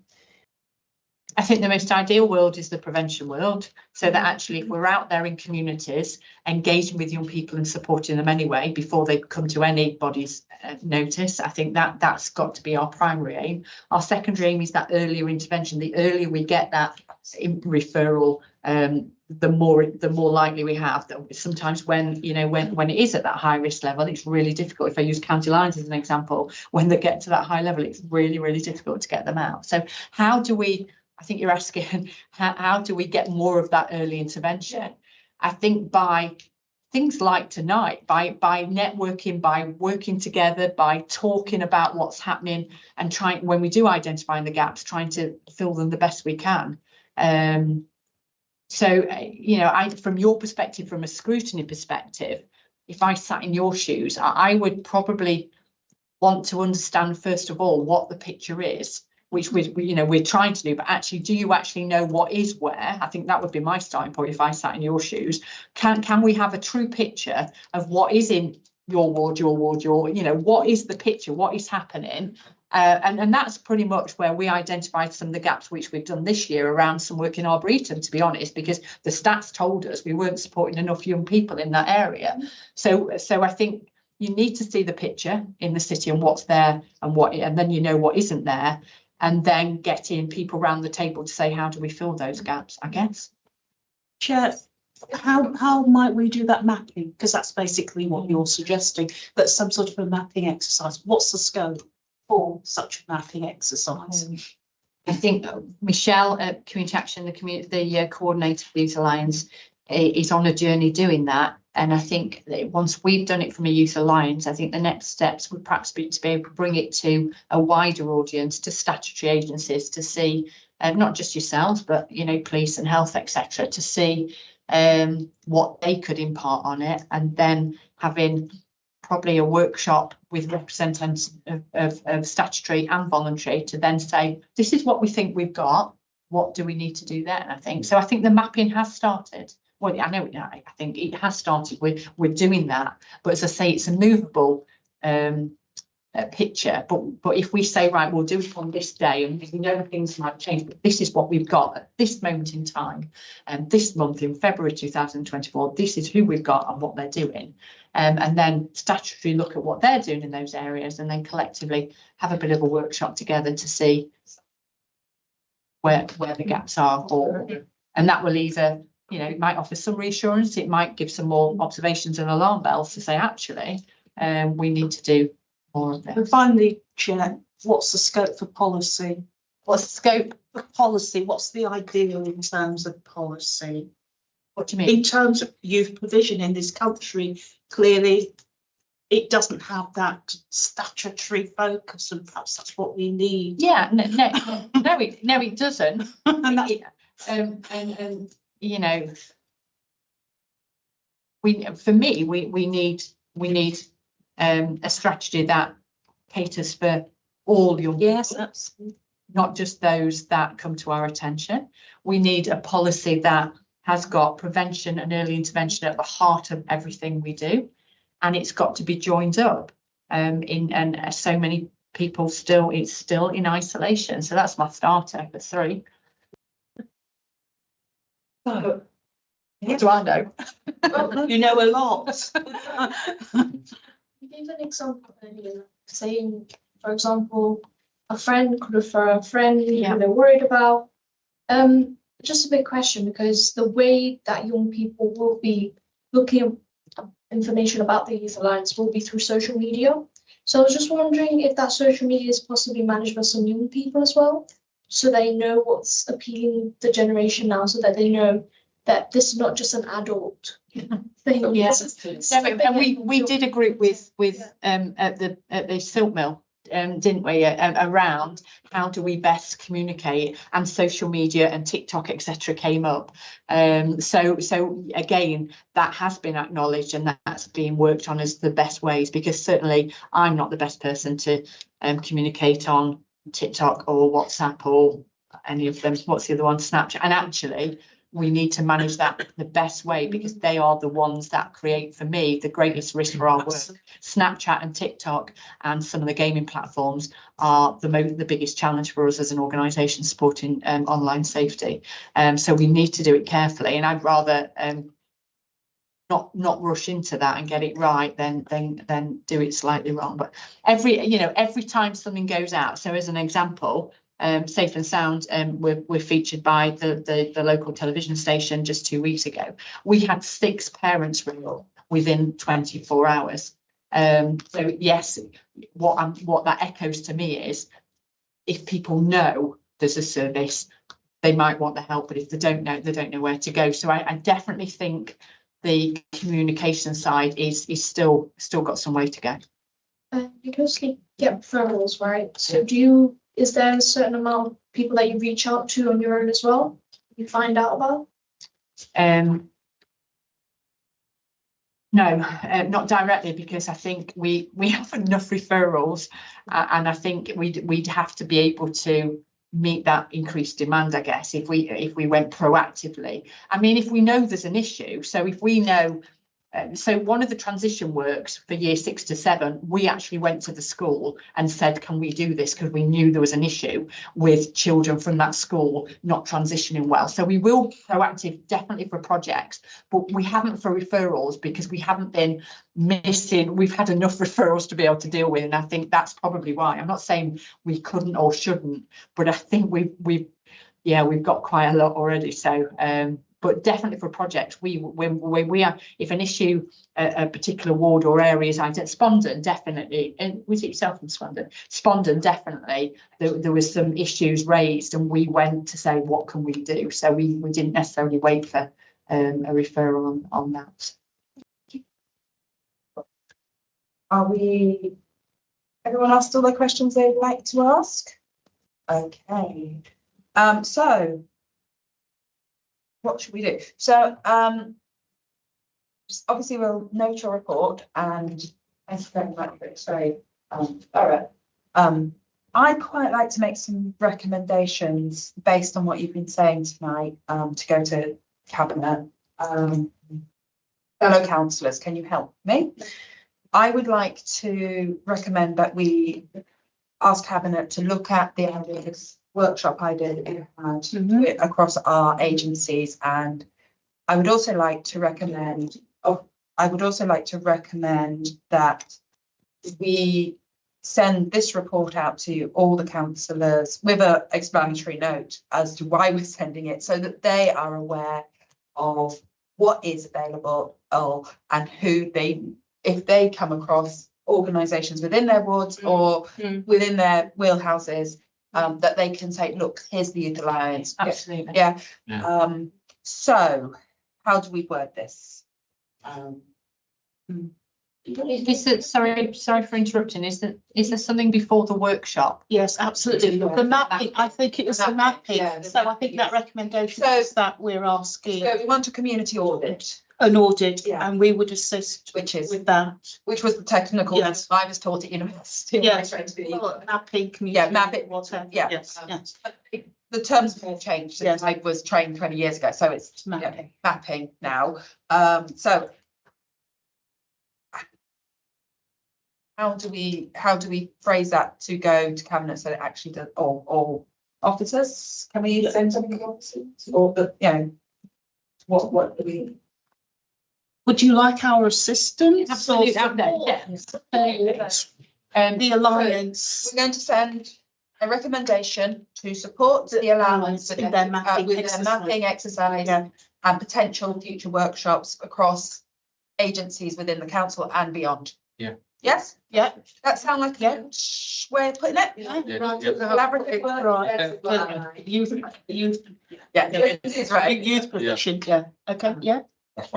I think the most ideal world is the prevention world, so that actually if we're out there in communities engaging with young people and supporting them anyway before they come to anybody's notice, I think that's got to be our primary aim. Our secondary aim is that earlier intervention. The earlier we get that referral, the more likely we have that. Sometimes when it is at that high risk level, it's really difficult. If I use county lines as an example, when they get to that high level, it's really, really difficult to get them out. So how do we, I think you're asking, how do we get more of that early intervention? I think by things like tonight, by networking, by working together, by talking about what's happening, and trying, when we do identifying the gaps, trying to fill them the best we can. So, you know, from your perspective, from a scrutiny perspective, if I sat in your shoes, I would probably want to understand, first of all, what the picture is, which we're trying to do, but actually, do you actually know what is where? I think that would be my starting point if I sat in your shoes. Can we have a true picture of what is in your ward, you know, what is the picture, what is happening? And that's pretty much where we identified some of the gaps which we've done this year around some work in Arboretum, to be honest, because the stats told us we weren't supporting enough young people in that area. So I think you need to see the picture in the city and what's there and then you know what isn't there, and then getting people around the table to say, how do we fill those gaps, I guess. Chair, how might we do that mapping? Because that's basically what you're suggesting, that some sort of a mapping exercise. What's the scope for such a mapping exercise? I think Michelle at Community Action, the coordinator of the Youth Alliance, is on a journey doing that. And I think that once we've done it from a Youth Alliance, I think the next steps would perhaps be to be able to bring it to a wider audience, to statutory agencies, to see not just yourselves, but, you know, police and health, etc., to see what they could impart on it, and then having probably a workshop with representatives of statutory and voluntary to then say, this is what we think we've got, what do we need to do then? I think the mapping has started. Well, I know, I think it has started. We're doing that, but as I say, it's a movable picture. But if we say, right, we'll do it on this day, and we know things might change, but this is what we've got at this moment in time, and this month in February 2024, this is who we've got and what they're doing, and then statutory look at what they're doing in those areas, and then collectively have a bit of a workshop together to see where the gaps are, and that will either, you know, it might offer some reassurance, it might give some more observations and alarm bells to say, actually, we need to do more of this. And finally, Chair, what's the scope for policy? What's the scope for policy? What's the ideal in terms of policy? What do you mean? In terms of youth provision in this country, clearly it doesn't have that statutory focus, and perhaps that's what we need. Yeah, no, it doesn't. And you know, we need a strategy that caters for all young people. Yes, absolutely. Not just those that come to our attention. We need a policy that has got prevention and early intervention at the heart of everything we do, and it's got to be joined up. And so many people it's still in isolation. So that's my starter for 3. Oh, What do I know? well, you know a lot. You gave an example earlier, saying, for example, a friend could refer a friend who they're worried about. Just a big question, because the way that young people will be looking at information about the Youth Alliance will be through social media. So I was just wondering if that social media is possibly managed by some young people as well, so they know what's appealing the generation now, so that they know that this is not just an adult thing. Yes, and we did a group with at the silk mill, didn't we, around how do we best communicate, and social media and TikTok, etc., came up. So again, that has been acknowledged, and that's being worked on as the best ways, because certainly I'm not the best person to communicate on TikTok or WhatsApp or any of them. What's the other one? Snapchat. And actually, we need to manage that the best way, because they are the ones that create, for me, the greatest risk for our work. Snapchat and TikTok and some of the gaming platforms are the biggest challenge for us as an organisation supporting online safety. So we need to do it carefully, and I'd rather not rush into that and get it right than do it slightly wrong. But every time something goes out, so as an example, Safe and Sound, we're featured by the local television station just 2 weeks ago. We had 6 parents ring up within 24 hours. So yes, what that echoes to me is, if people know there's a service, they might want the help, but if they don't know where to go. So I definitely think the communication side is still got some way to go. You can also get referrals, right? So is there a certain amount of people that you reach out to on your own as well? You find out about? No, not directly, because I think we have enough referrals, and I think we'd have to be able to meet that increased demand, I guess, if we went proactively. I mean, if we know there's an issue, so if we know, so one of the transition works for year 6 to 7, we actually went to the school and said, can we do this? Because we knew there was an issue with children from that school not transitioning well. So we will be proactive, definitely for projects, but we haven't for referrals, because we haven't been missing. We've had enough referrals to be able to deal with. And I think that's probably why. I'm not saying we couldn't or shouldn't, but I think we've got quite a lot already. So, but definitely for projects, when we are, if an issue, a particular ward or area is identified, Spondon definitely, and was it yourself from Spondon? Spondon definitely, there was some issues raised, and we went to say, what can we do? So we didn't necessarily wait for a referral on that. Everyone else still have questions they'd like to ask? Okay. So what should we do? So obviously we'll note your report, and thank you very much. It's very thorough. I'd quite like to make some recommendations based on what you've been saying tonight, to go to Cabinet. Fellow councillors, can you help me? I would like to recommend that we ask Cabinet to look at the ideas workshop idea that you had across our agencies, and I would also like to recommend that we send this report out to all the councillors with an explanatory note as to why we're sending it, so that they are aware of what is available and who if they come across organisations within their wards or within their wheelhouses, that they can say, look, here's the Youth Alliance. Absolutely. Yeah. So how do we word this? Is it, sorry for interrupting, is there something before the workshop? Yes, absolutely. The mapping, I think it was the mapping. Yeah. So I think that recommendation is that we're asking So we want a community audit, an audit, Yeah. and we would assist which with that. was the technical. Yes. I was taught at university. Yes. Mapping, community. mapping, Whatever. yeah. Yes, yes. The terms have all changed since Yes. I was trained 20 years ago, so it's Mapping. mapping now. So how do we phrase that to go to Cabinet so that it actually does all officers? Can we send something to officers, or what do we? Would you like our assistance? Absolutely. The Alliance. We're going to send a recommendation to support the Alliance with their mapping exercise and potential future workshops across agencies within the council and beyond. Yeah. Yes? Yeah. That sound like a good way of putting it? Collaborative work. Right. Youth. Yeah, this is right. Youth protection. Yeah. Okay. Yeah.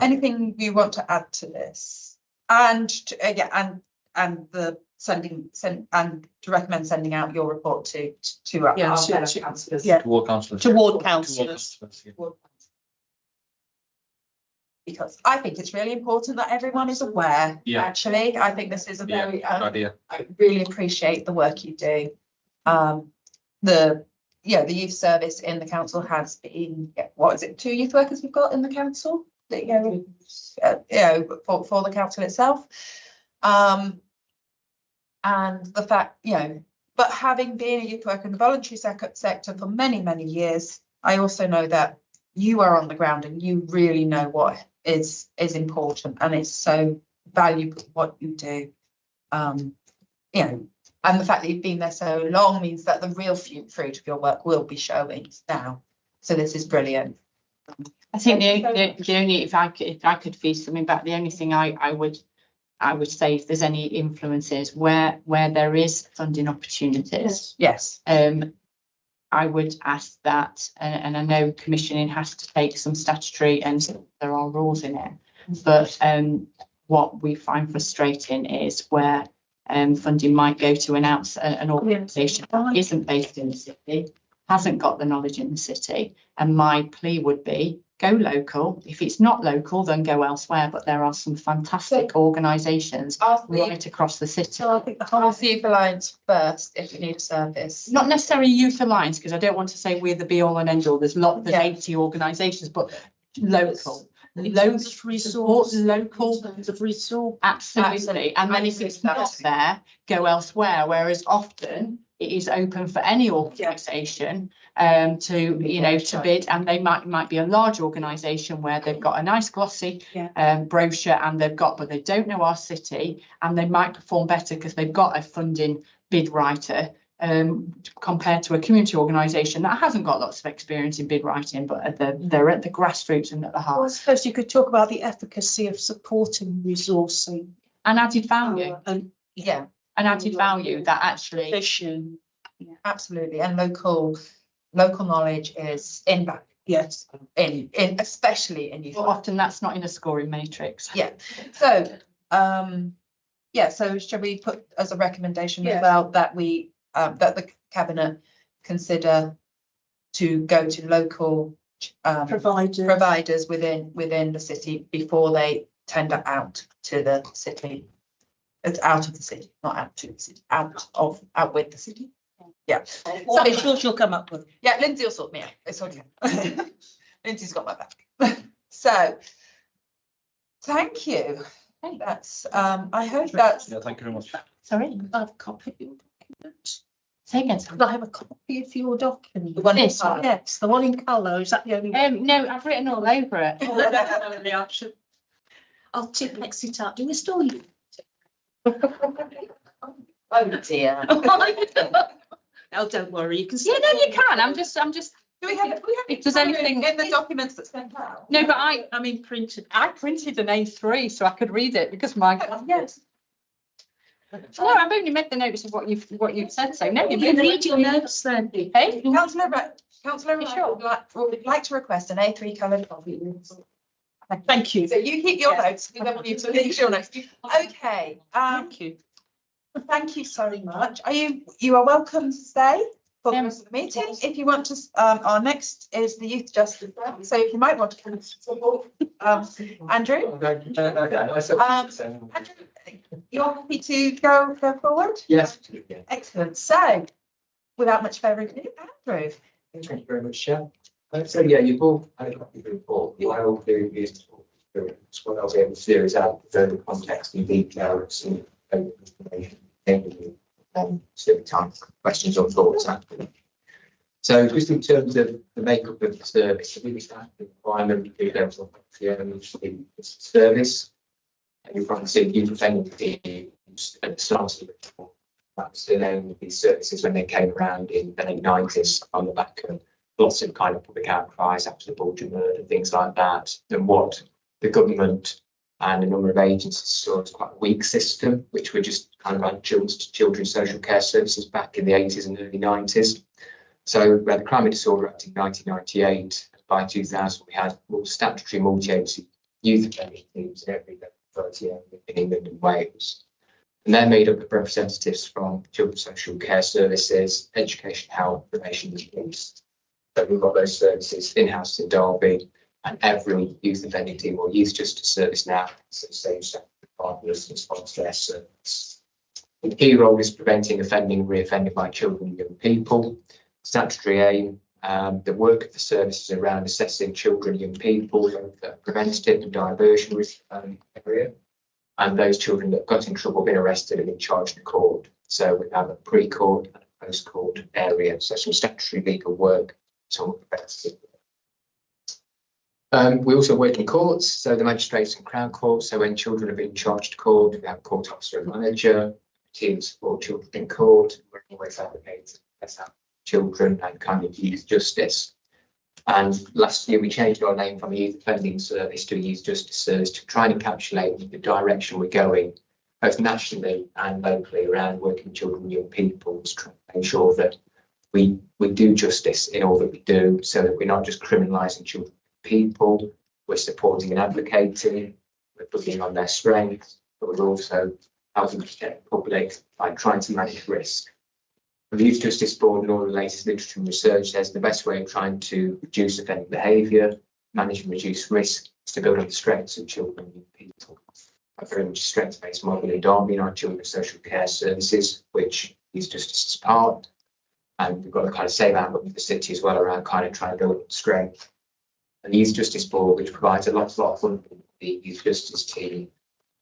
Anything you want to add to this? And and the and to recommend sending out your report to our councillors. Yeah. Ward councillors. To ward councillors. Because I think it's really important that everyone is aware. Yeah. Actually, I think this is a very idea. I really appreciate the work you do. The youth service in the council has been, what is it, 2 youth workers we've got in the council that for the council itself. And the fact, but having been a youth worker in the voluntary sector for many, many years, I also know that you are on the ground and you really know what is important, and it's so valuable what you do. And the fact that you've been there so long means that the real fruit of your work will be showing now. So this is brilliant. I think the only, if I could feed something back, the only thing I would say, if there's any influences where there is funding opportunities. Yes. I would ask that, and I know commissioning has to take some statutory and there are rules in it, but what we find frustrating is where funding might go to an organisation that isn't based in the city, hasn't got the knowledge in the city, and my plea would be go local. If it's not local, then go elsewhere, but there are some fantastic organisations right across the city. So I think the whole Youth Alliance first, if you need a service. Not necessarily Youth Alliance, because I don't want to say we're the be all and end all. There's 80 organisations, but local. Resource, local of resource. Absolutely. And then if it's not there, go elsewhere. Whereas often it is open for any organisation to bid, and they might be a large organisation where they've got a nice glossy brochure and but they don't know our city, and they might perform better because they've got a funding bid writer compared to a community organisation that hasn't got lots of experience in bid writing, but they're at the grassroots and at the heart. Well, I suppose you could talk about the efficacy of supporting resourcing and added value. And An added value that actually. vision. Absolutely, and local knowledge is in back. Yes. In especially in youth. Well, often that's not in a scoring matrix. Yeah. So so shall we put as a recommendation as well that we that the cabinet consider to go to local providers within the city before they tender out to the city. It's out of the city, not out to the city, out with the city. Yeah. What I'm sure she'll come up with. Yeah, Lindsay will sort me out. It's okay. Lindsay's got my back. So thank you. That's I hope that's Thank you very much. Sorry, I have a copy of your document. say again. Could I have a copy of your document? The one in This colour. Yes, the one in colour. Is that the only one? No, I've written all over it. I'll Tipex it up. Do we still use Oh dear. Oh, don't worry. You can. Yeah, no, you can. I'm just. Do we have If there's anything in the documents that sent out? No, but I mean, printed. I printed an A3 so I could read it because my. Yes. No, I've only made the notes of what you've said. So no, You read your notes then. Hey, Councillor would like to request an A3 coloured copy. Thank you. So you keep your notes. We don't want you to leave your notes. Okay. Thank you. Thank you so much. You are welcome to stay for the rest of the meeting. If you want to, our next is the Youth Justice. So if you might want to come Andrew. Andrew, you're happy to go forward? Yes. Excellent. So without much further ado, Andrew. Thank you very much, Chair. So yeah, you've all had a copy of the report. What I will do is what I'll be able to do is add further context and detail and some information. Time for questions or thoughts. So just in terms of the makeup of the service, the biggest requirement is the service. And you've got to see youth offending teams at the start of it. That's the name of these services when they came around in the late 90s on the back of lots of kind of public outcries after the Bulger murder and things like that. And what the government and a number of agencies saw as quite a weak system, which were just kind of like children's social care services back in the 80s and early 90s. So we had the Crime and Disorder Act in 1998. By 2000, we had statutory multi-agency youth offending teams in every authority in England and Wales. And they're made up of representatives from children's social care services, education, health, probation and police. So we've got those services in-house in Derby, and every youth offending team or youth justice service now, so same partners and sponsor their service. The key role is preventing offending and re-offending by children and young people. Statutory aim, the work of the service is around assessing children and young people of the preventative and diversion risk area, and those children that got in trouble, been arrested and been charged in court. So we have a pre-court and a post-court area, so some statutory legal work, some preventative. We also work in courts, so the magistrates and Crown Courts. So when children have been charged to court, we have court officer and manager, teams support children in court. We're always advocating for children and kind of youth justice. And last year we changed our name from a youth offending service to a youth justice service to try and encapsulate the direction we're going, both nationally and locally, around working with children and young people to try and ensure that we do justice in all that we do, so that we're not just criminalising children, people, we're supporting and advocating, we're building on their strengths, but we're also helping to protect the public by trying to manage risk. The Youth Justice Board and all the latest literature and research says the best way of trying to reduce offending behaviour, manage and reduce risk, is to build on the strengths of children and young people. A very much strength-based model in Derby in our children's social care services, which Youth Justice is part. And we've got a kind of same outlook with the city as well around kind of trying to build strength. And the Youth Justice Board, which provides a lot of funding for the Youth Justice team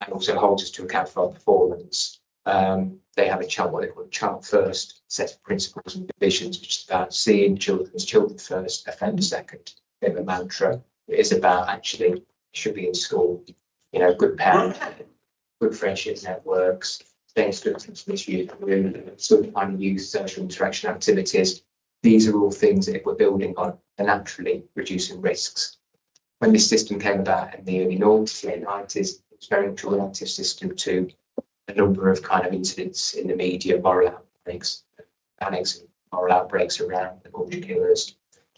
and also holds us to account for our performance. They have what they call a child first set of principles and visions, which is about seeing children first, offender second, a bit of a mantra. It is about actually should be in school, you know, good parent, good friendship networks, staying good to this youth, sort of finding youth social interaction activities. These are all things that if we're building on are naturally reducing risks. When this system came about in the early noughties, late 90s, it was very much a reactive system to a number of kind of incidents in the media, moral outbreaks, panics and moral outbreaks around the culture killers,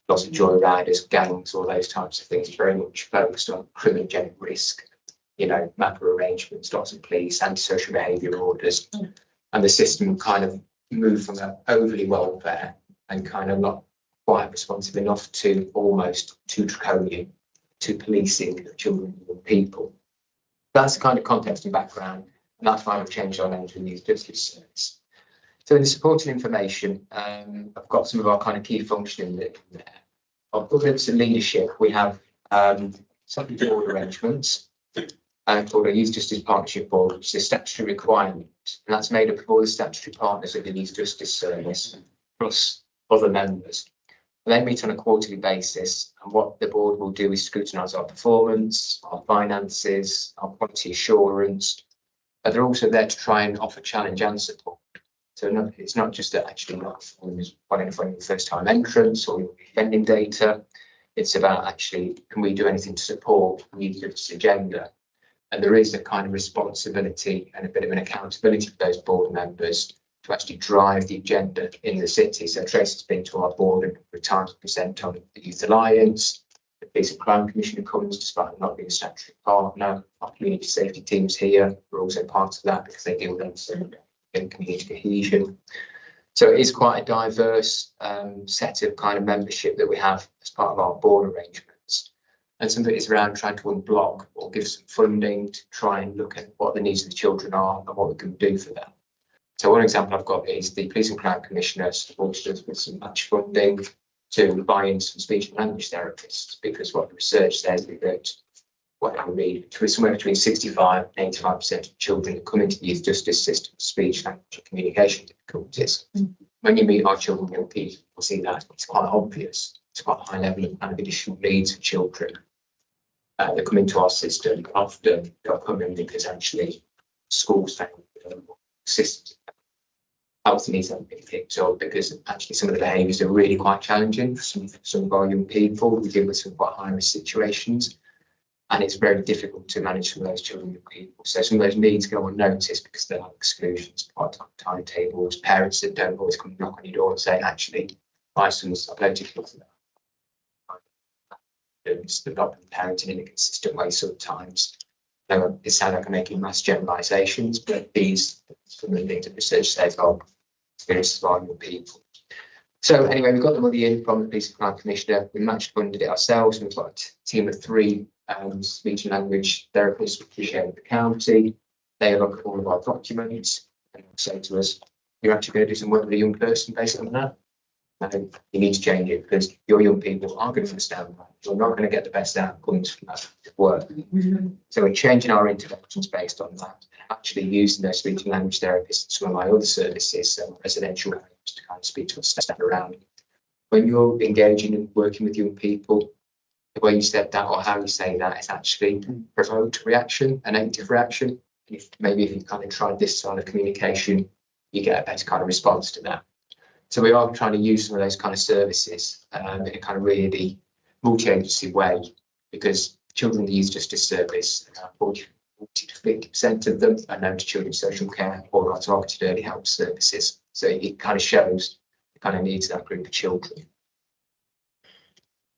lots of joyriders, gangs, all those types of things, very much focused on criminogenic risk, you know, mafia arrangements, lots of police, antisocial behaviour orders. And the system kind of moved from an overly welfare and kind of not quite responsive enough to almost too draconian to policing of children and young people. That's the kind of context and background. And that's why we've changed our name to the Youth Justice Service. So in the supporting information, I've got some of our kind of key functioning there. I've put in some leadership. We have some board arrangements called a Youth Justice Partnership Board, which is a statutory requirement. And that's made up of all the statutory partners of the Youth Justice Service, plus other members. They meet on a quarterly basis, and what the board will do is scrutinise our performance, our finances, our quality assurance. But they're also there to try and offer challenge and support. So it's not just that actually not identifying the first time entrance or offending data. It's about actually, can we do anything to support the youth justice agenda? And there is a kind of responsibility and a bit of an accountability for those board members to actually drive the agenda in the city. So Tracy's been to our board a number of times to present on the Youth Alliance. The Police and Crime Commissioner comes, despite not being a statutory partner. Our community safety teams here are also part of that because they deal with community cohesion. So it is quite a diverse set of kind of membership that we have as part of our board arrangements. And some of it is around trying to unblock or give some funding to try and look at what the needs of the children are and what we can do for them. So one example I've got is the Police and Crime Commissioner supported us with some match funding to buy in some speech and language therapists, because what the research says is that whatever we read, somewhere between 65 and 85% of children that come into the youth justice system with speech, language and communication difficulties. When you meet our children and young people, you'll see that it's quite obvious. It's quite a high level of kind of additional needs for children that come into our system. Often they'll come in because actually schools fail, systems, health needs haven't been picked up, because actually some of the behaviours are really quite challenging for some of our young people. We deal with some quite high risk situations, and it's very difficult to manage some of those children and young people. So some of those needs go unnoticed because they're like exclusions, part-time timetables, parents that don't always come knock on your door and say, actually, my son's uploaded for that. They've not been parenting in a consistent way sometimes. It sounds like I'm making mass generalisations, but these some of the things that research says are experiences of our young people. So anyway, we've got the money in from the Police and Crime Commissioner. We match funded it ourselves. We've got a team of 3 speech and language therapists which we share with the county. They look at all of our documents and say to us, you're actually going to do some work with a young person based on that. And you need to change it because your young people aren't going to understand that. You're not going to get the best outcomes from that work. So we're changing our interventions based on that. Actually using those speech and language therapists and some of my other services, residential homes, to kind of speak to us, stand around. When you're engaging and working with young people, the way you said that or how you say that is actually provoked reaction, a negative reaction. Maybe if you kind of tried this sort of communication, you get a better kind of response to that. So we are trying to use some of those kind of services in a kind of really multi-agency way, because children in the Youth Justice Service, 40 to 50% of them are known to children's social care or our targeted early help services. So it kind of shows the kind of needs of that group of children.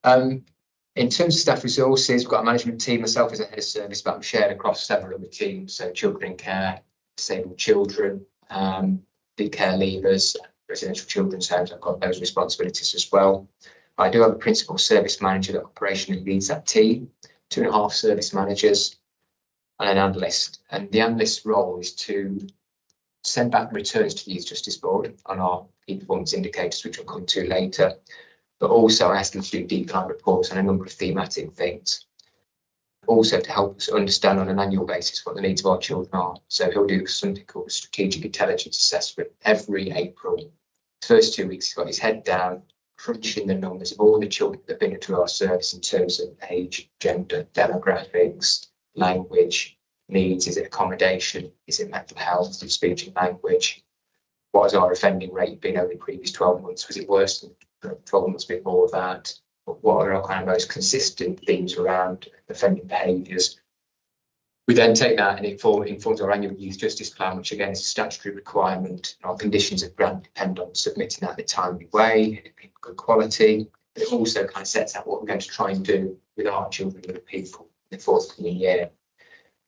In terms of staff resources, we've got a management team, myself as a head of service, but I'm shared across several other teams, so children in care, disabled children, big care leavers, residential children's homes. I've got those responsibilities as well. I do have a principal service manager that operationally leads that team, 2.5 service managers, and an analyst. And the analyst's role is to send back returns to the Youth Justice Board on our key performance indicators, which I'll come to later, but also ask them to do deep dive reports on a number of thematic things. Also to help us understand on an annual basis what the needs of our children are. So he'll do something called a strategic intelligence assessment every April. The first 2 weeks, he's got his head down, crunching the numbers of all the children that have been into our service in terms of age, gender, demographics, language, needs. Is it accommodation? Is it mental health? Is it speech and language? What has our offending rate been over the previous 12 months? Was it worse than 12 months before that? What are our kind of most consistent themes around offending behaviours? We then take that and it informs our annual youth justice plan, which again is a statutory requirement. Our conditions of grant depend on submitting that in a timely way, in good quality. But it also kind of sets out what we're going to try and do with our children and people in the forthcoming year.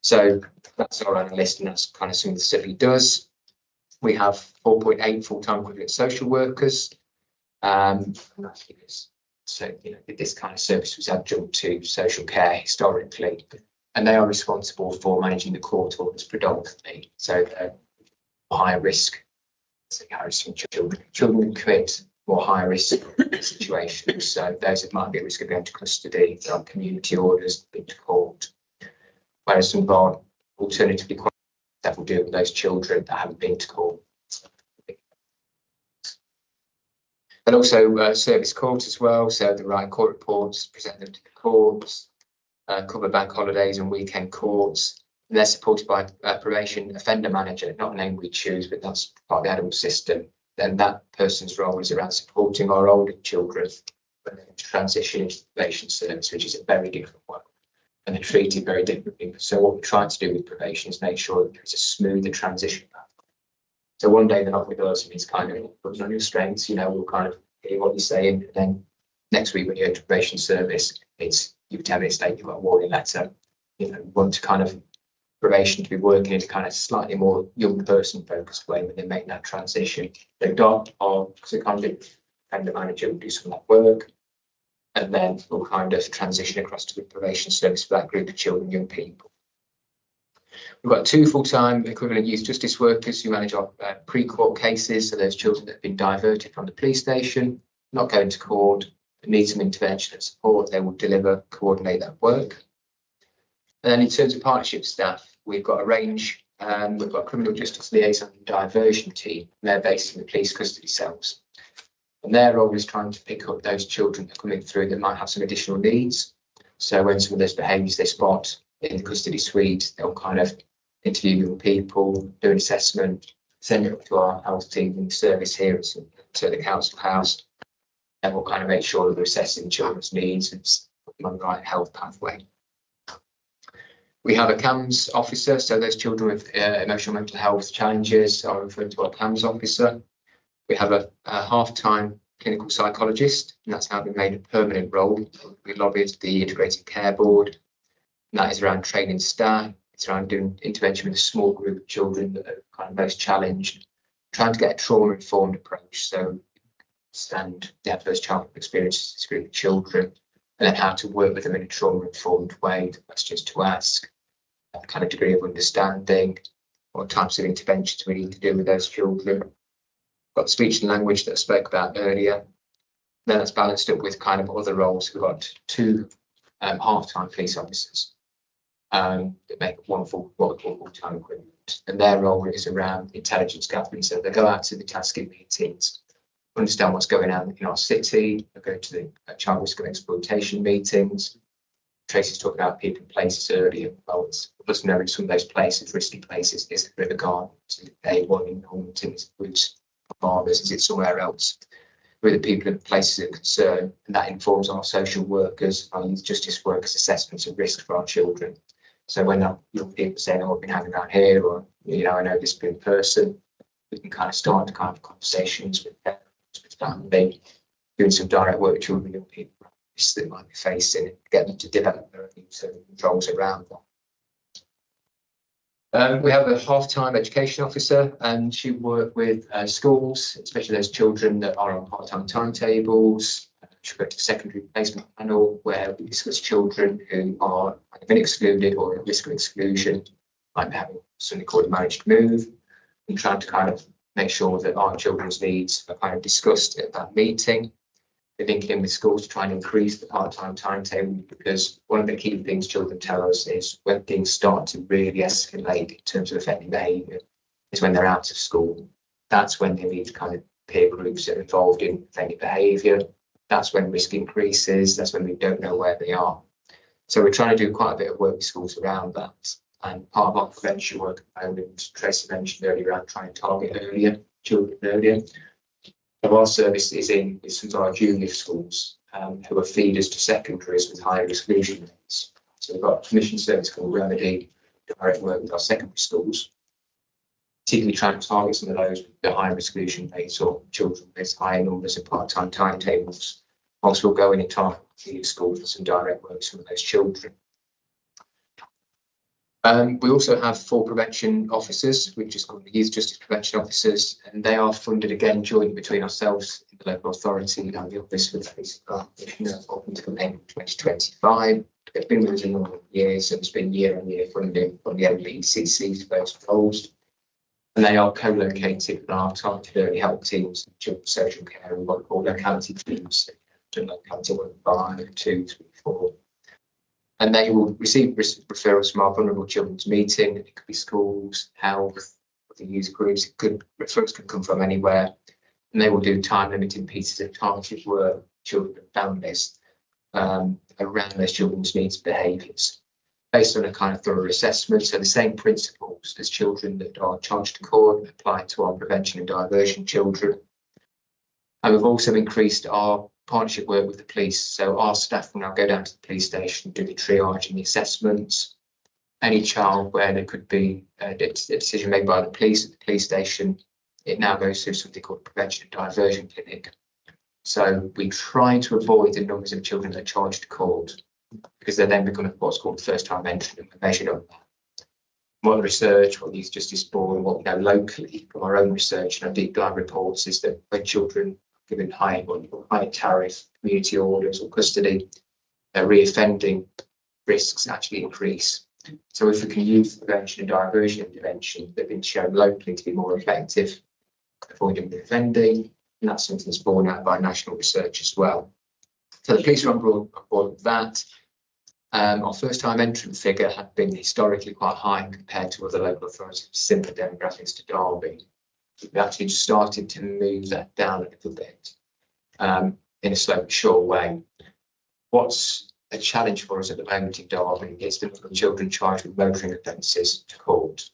So that's our analyst, and that's kind of some of the stuff he does. We have 4.8 full-time equivalent social workers. So, you know, this kind of service was adjunct to social care historically, and they are responsible for managing the court orders predominantly. So they're higher risk, children who commit more high risk situations. So those that might be at risk of going to custody, there are community orders being to court. Whereas some of our alternatively qualified staff will deal with those children that haven't been to court. And also service courts as well, so the right court reports, present them to the courts, cover bank holidays and weekend courts. And they're supported by a probation offender manager, not a name we choose, but that's part of the adult system. Then that person's role is around supporting our older children when they transition into the probation service, which is a very different one. And they're treated very differently. So what we're trying to do with probation is make sure that there's a smoother transition path. So one day they're not with us and it's kind of putting on your strengths, you know, we'll kind of hear what you're saying. And then next week when you're in probation service, it's you 10 minutes late, you've got a warning letter. You know, want to kind of probation to be working in a kind of slightly more young person focused way when they make that transition. They don't, or so kind of offender manager will do some of that work. And then we'll kind of transition across to the probation service for that group of children, young people. We've got 2 full-time equivalent youth justice workers who manage our pre-court cases, so those children that have been diverted from the police station, not going to court, but need some intervention and support. They will deliver, coordinate that work. And then in terms of partnership staff, we've got a range. We've got a criminal justice liaison and diversion team. They're based in the police custody cells. And their role is trying to pick up those children that are coming through that might have some additional needs. So when some of those behaviours they spot in the custody suite, they'll kind of interview young people, do an assessment, send it up to our health team in the service here to the council house, and we'll kind of make sure that we're assessing children's needs and put them on the right health pathway. We have a CAMS officer, so those children with emotional mental health challenges are referred to our CAMS officer. We have a half-time clinical psychologist, and that's now been made a permanent role. We lobbied the Integrated Care Board, and that is around training staff. It's around doing intervention with a small group of children that are kind of most challenged, trying to get a trauma-informed approach. So understand the adverse childhood experiences of this group of children, and then how to work with them in a trauma-informed way, the questions to ask, that kind of degree of understanding, what types of interventions we need to do with those children. Got speech and language that I spoke about earlier. Then that's balanced up with kind of other roles. We've got 2 half-time police officers that make one full-time equivalent, and their role is around intelligence gathering. So they go out to the tasking meetings, understand what's going on in our city. They go to the child risk of exploitation meetings. Tracy's talking about people and places earlier. Well, it's us knowing some of those places, risky places. Is it River Garden? Is it A1 in Normanton? Is it Woods Farmers? Is it somewhere else? With the people and places of concern, and that informs our social workers, our youth justice workers' assessments of risk for our children. So when young people say, "Oh, I've been hanging around here," or "You know, I know this person," we can kind of start to kind of conversations with them family, doing some direct work with children and young people that might be facing, get them to develop their own internal controls around that. We have a half-time education officer, and she work with schools, especially those children that are on part-time timetables. She'll go to the secondary placement panel where we discuss children who are either been excluded or at risk of exclusion, like having something called a managed move, and trying to kind of make sure that our children's needs are kind of discussed at that meeting. We're linking in with schools to try and increase the part-time timetable, because one of the key things children tell us is when things start to really escalate in terms of affecting behaviour is when they're out of school. That's when they need kind of peer groups that are involved in offending behaviour. That's when risk increases. That's when we don't know where they are. So we're trying to do quite a bit of work with schools around that. And part of our prevention work component, Tracy mentioned earlier, around trying to target children earlier. So our service is in with some of our junior schools who are feeders to secondaries with higher exclusion rates. So we've got a commission service called Remedy, direct work with our secondary schools, particularly trying to target some of those with the higher exclusion rates or children with higher numbers of part-time timetables. Also, we'll go in and target junior schools for some direct work with some of those children. We also have 4 prevention officers, which is called the Youth Justice Prevention Officers, and they are funded again jointly between ourselves, the local authority, and the Office for the Basic Commissioner up until the end of 2025. They've been with us a number of years, and there's been year-on-year funding from the MBCC for those roles. And they are co-located with our targeted early help teams, children's social care, and what we call locality teams, locality 1, 5, 2, 3, 4. And they will receive referrals from our vulnerable children's meeting. It could be schools, health, the youth groups. Referrals could come from anywhere. And they will do time limited pieces of targeted work, children and families, around those children's needs and behaviours, based on a kind of thorough assessment. So the same principles as children that are charged to court apply to our prevention and diversion children. And we've also increased our partnership work with the police. So our staff will now go down to the police station, do the triage and the assessments. Any child where there could be a decision made by the police at the police station, it now goes through something called a prevention and diversion clinic. So we try to avoid the numbers of children that are charged to court, because they then become what's called first-time entry, and we're measured on that. What the research, what the Youth Justice Board, and what we know locally from our own research and our deep dive reports is that when children given high tariff, community orders or custody, their reoffending risks actually increase. So if we can use prevention and diversion intervention, they've been shown locally to be more effective, avoiding reoffending, and that's something that's borne out by national research as well. So the police are on board with that. Our first-time entrant figure had been historically quite high compared to other local authorities, similar demographics to Derby. We've actually just started to move that down a little bit in a slow but sure way. What's a challenge for us at the moment in Derby is the number of children charged with motoring offences to court.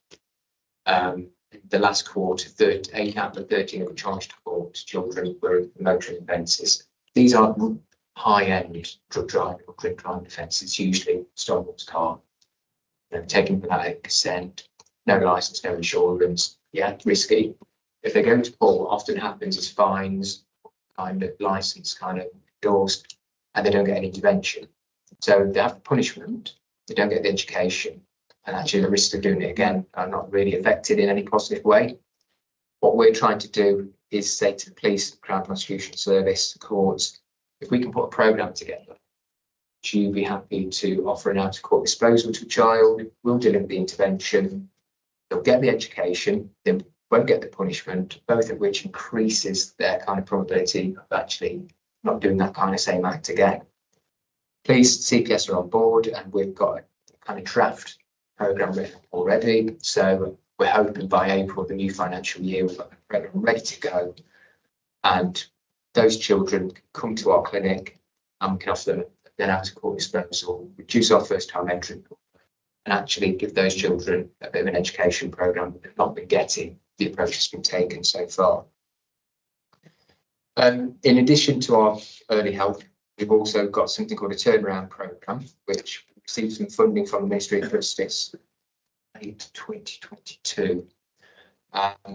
The last quarter, 8 out of 13 were charged to court. Children were in motoring offences. These are high-end drug driving or drink driving offences, usually stolen car, taken without consent, no licence, no insurance. Yeah, risky. If they go to court, what often happens is fines, kind of licence kind of endorsed, and they don't get any intervention. So they have punishment, they don't get the education, and actually the risks of doing it again are not really affected in any positive way. What we're trying to do is say to the police, Crown Prosecution Service, the courts, if we can put a programme together, would you be happy to offer an out-of-court disposal to a child? We'll deliver the intervention, they'll get the education, they won't get the punishment, both of which increases their kind of probability of actually not doing that kind of same act again. Police, CPS are on board, and we've got a kind of draft programme written already. So we're hoping by April, the new financial year, we've got a programme ready to go. And those children can come to our clinic and we can offer them an out-of-court disposal, reduce our first-time entry, and actually give those children a bit of an education programme that they've not been getting. The approach has been taken so far. In addition to our early help, we've also got something called a turnaround programme, which received some funding from the Ministry of Justice in 2022.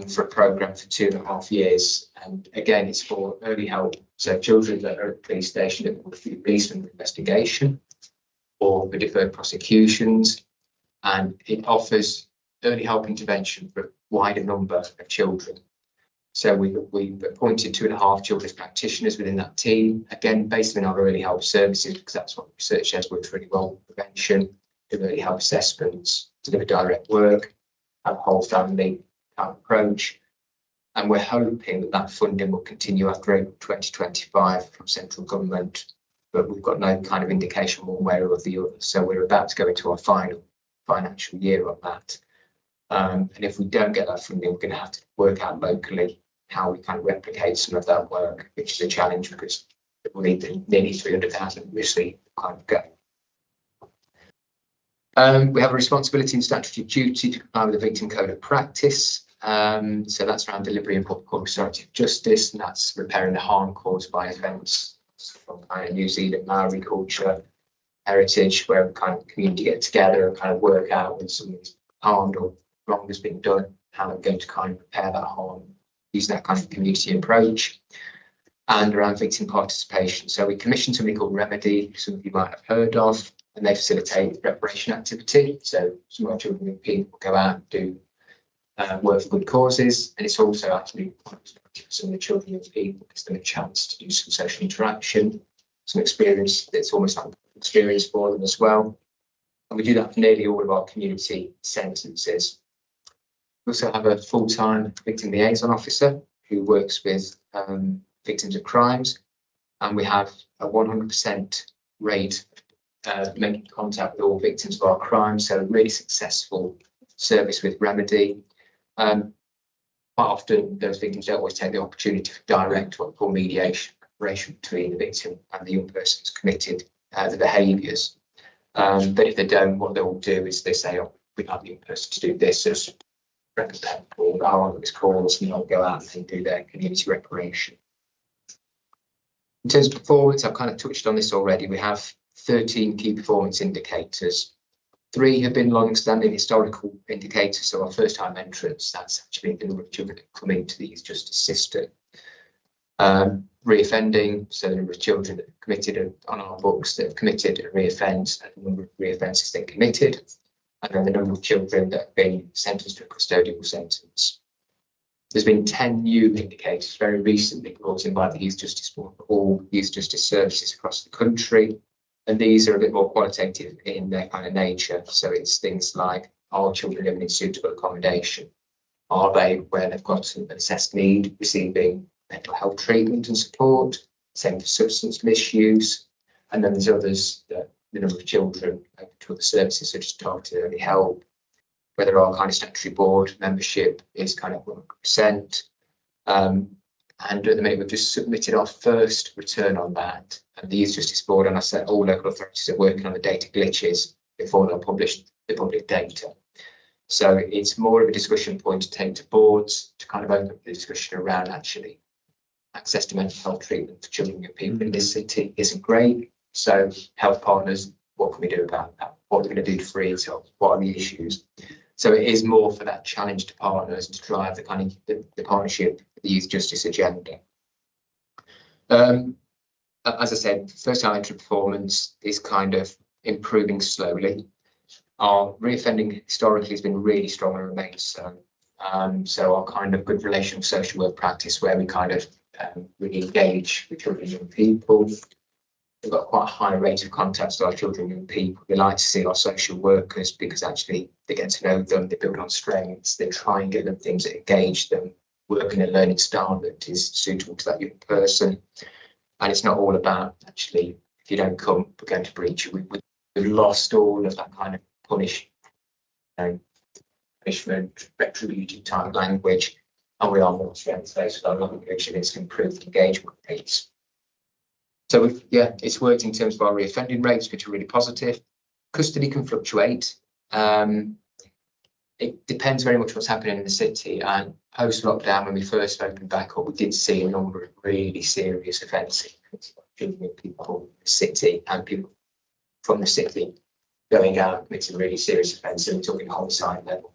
for a programme for 2.5 years. And again, it's for early help. So children that are at the police station that will be reason for investigation or for deferred prosecutions. And it offers early help intervention for a wider number of children. So we've appointed 2.5 children's practitioners within that team, again, based on our early help services, because that's what research says works really well: prevention, do early help assessments, deliver direct work, have a whole family approach. And we're hoping that that funding will continue after April 2025 from central government, but we've got no kind of indication one way or the other. So we're about to go into our final financial year on that. And if we don't get that funding, we're going to have to work out locally how we kind of replicate some of that work, which is a challenge because we'll need nearly 300,000 obviously kind of go. We have a responsibility and statutory duty to comply with the Victim Code of Practice. So that's around delivery of what we call restorative justice, and that's repairing the harm caused by events from kind of New Zealand Maori culture, heritage, where we kind of community get together and kind of work out when something's harmed or wrong has been done, how they're going to kind of repair that harm, using that kind of community approach. And around victim participation. So we commissioned something called Remedy, some of you might have heard of, and they facilitate reparation activity. So some of our children and people go out and do work for good causes, and it's also actually for some of the children and people, gives them a chance to do some social interaction, some experience that's almost like experience for them as well. And we do that for nearly all of our community sentences. We also have a full-time victim liaison officer who works with victims of crimes, and we have a 100% rate making contact with all victims of our crimes. So a really successful service with Remedy. Quite often those victims don't always take the opportunity for direct what we call mediation between the victim and the young person who's committed the behaviours. But if they don't, what they will do is they say, oh, we'd like the young person to do this as recompense, or our this calls, and they'll go out and do their community reparation. In terms of performance, I've kind of touched on this already. We have 13 key performance indicators. 3 have been long-standing historical indicators, so our first-time entrants, that's actually the number of children that come into the youth justice system. Reoffending, so the number of children that have committed on our books that have committed and reoffend, and the number of reoffences they committed, and then the number of children that have been sentenced to a custodial sentence. There's been 10 new indicators very recently brought in by the Youth Justice Board for all youth justice services across the country. And these are a bit more qualitative in their kind of nature. So it's things like, are children living in suitable accommodation? Are they, where they've got an assessed need, receiving mental health treatment and support? Same for substance misuse. And then there's others, the number of children to other services such as targeted early help, whether our kind of statutory board membership is kind of 100%. And at the minute, we've just submitted our first return on that. And the Youth Justice Board, and I said all local authorities are working on the data glitches before they'll publish the public data. So it's more of a discussion point to take to boards to kind of open up the discussion around actually access to mental health treatment for children and people in this city isn't great. So health partners, what can we do about that? What are we going to do to free it up? What are the issues? So it is more for that challenge to partners to drive the kind of the partnership, the youth justice agenda. As I said, first time entry performance is kind of improving slowly. Our reoffending historically has been really strong and remains so. So our kind of good relation of social work practice, where we kind of really engage with children and young people. We've got quite a high rate of contact with our children and young people. We like to see our social workers because actually they get to know them, they build on strengths, they try and get them things that engage them, work in a learning style that is suitable to that young person. And it's not all about actually, if you don't come, we're going to breach you. We've lost all of that kind of punishment, retributive type language, and we are more strength-based with our language, and it's improved engagement rates. So it's worked in terms of our reoffending rates, which are really positive. Custody can fluctuate. It depends very much what's happening in the city. And post-lockdown, when we first opened back up, we did see a number of really serious offences, people in the city and people from the city going out and committing really serious offences. We're talking homicide level.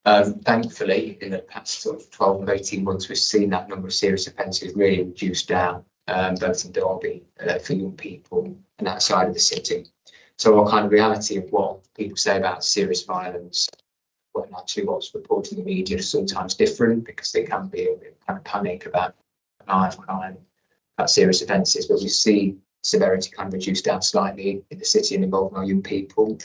Thankfully, in the past sort of 12 or 18 months, we've seen that number of serious offences really reduced down, both in Derby for young people and outside of the city. So our kind of reality of what people say about serious violence, when actually what's reported in the media is sometimes different, because they can be a bit kind of panic about knife crime, about serious offences, but we see severity kind of reduced down slightly in the city and involving our young people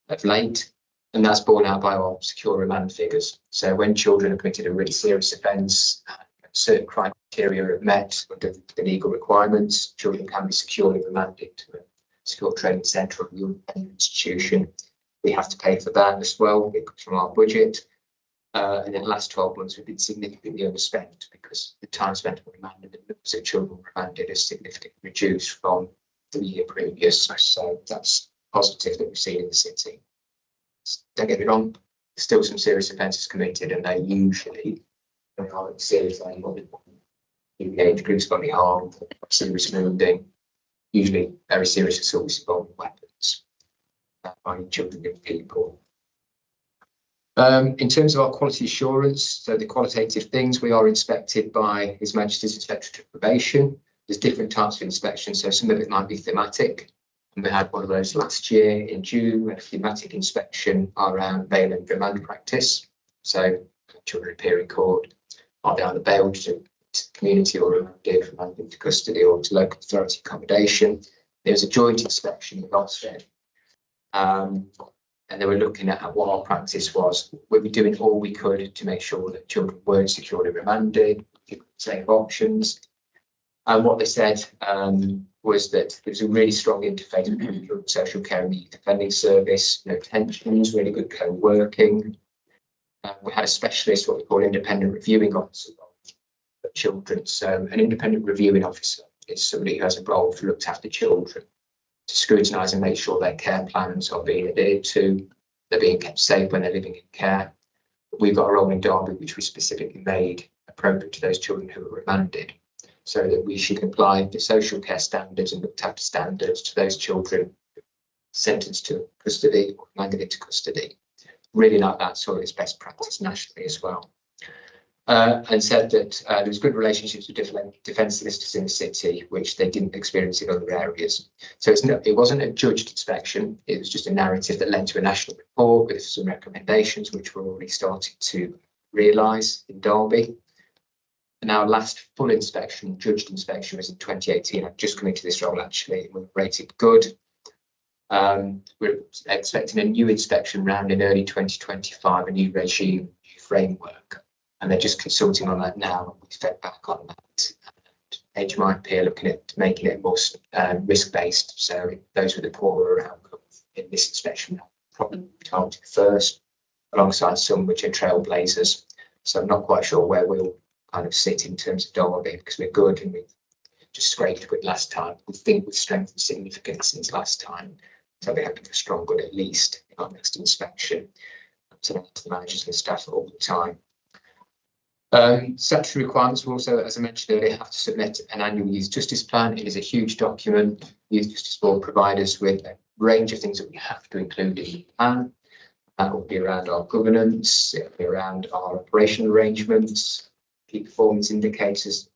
of late. And that's borne out by our secure remand figures. So when children have committed a really serious offence, certain criteria are met under the legal requirements, children can be securely remanded to a secure training centre or young institution. We have to pay for that as well. It comes from our budget. And in the last 12 months, we've been significantly overspent because the time spent on remand and the numbers of children remanded is significantly reduced from the year previous. So that's positive that we've seen in the city. Don't get me wrong, still some serious offences committed, and they usually are serious age groups, bodily harm, serious wounding, usually very serious assaults involving weapons by children and people. In terms of our quality assurance, so the qualitative things, we are inspected by His Majesty's Inspectorate of Probation. There's different types of inspection, so some of it might be thematic. And we had one of those last year in June, a thematic inspection around bail and remand practice. So children appear in court, are they either bailed to community or remanded to custody or to local authority accommodation. There was a joint inspection with Ofsted. And they were looking at what our practice was. We were doing all we could to make sure that children weren't securely remanded, save options. And what they said was that there was a really strong interface with social care and the youth offending service, no tensions, really good co-working. We had a specialist, what we call independent reviewing officer for children. So an independent reviewing officer is somebody who has a role to look after children, to scrutinise and make sure their care plans are being adhered to, they're being kept safe when they're living in care. We've got a role in Derby which we specifically made appropriate to those children who are remanded, so that we should apply the social care standards and looked after standards to those children sentenced to custody or remanded into custody. Really like that sort of best practice nationally as well. And said that there was good relationships with different defence solicitors in the city, which they didn't experience in other areas. So it wasn't a judged inspection, it was just a narrative that led to a national report with some recommendations, which we're already starting to realise in Derby. And our last full inspection, judged inspection, was in 2018. I've just come into this role actually, and we're rated good. We're expecting a new inspection round in early 2025, a new regime, new framework. And they're just consulting on that now. We've fed back on that. And HMIP are looking at making it more risk-based. So those with the poorer outcomes in this inspection are probably targeted first, alongside some which are trailblazers. So I'm not quite sure where we'll kind of sit in terms of Derby, because we're good and we just scraped good last time. We think we've strengthened significantly since last time. So we're hoping for strong good at least in our next inspection. So that's the managers and staff all the time. Statutory requirements will also, as I mentioned earlier, have to submit an annual youth justice plan. It is a huge document. Youth Justice Board provide us with a range of things that we have to include in the plan. That will be around our governance, it will be around our operational arrangements, key performance indicators,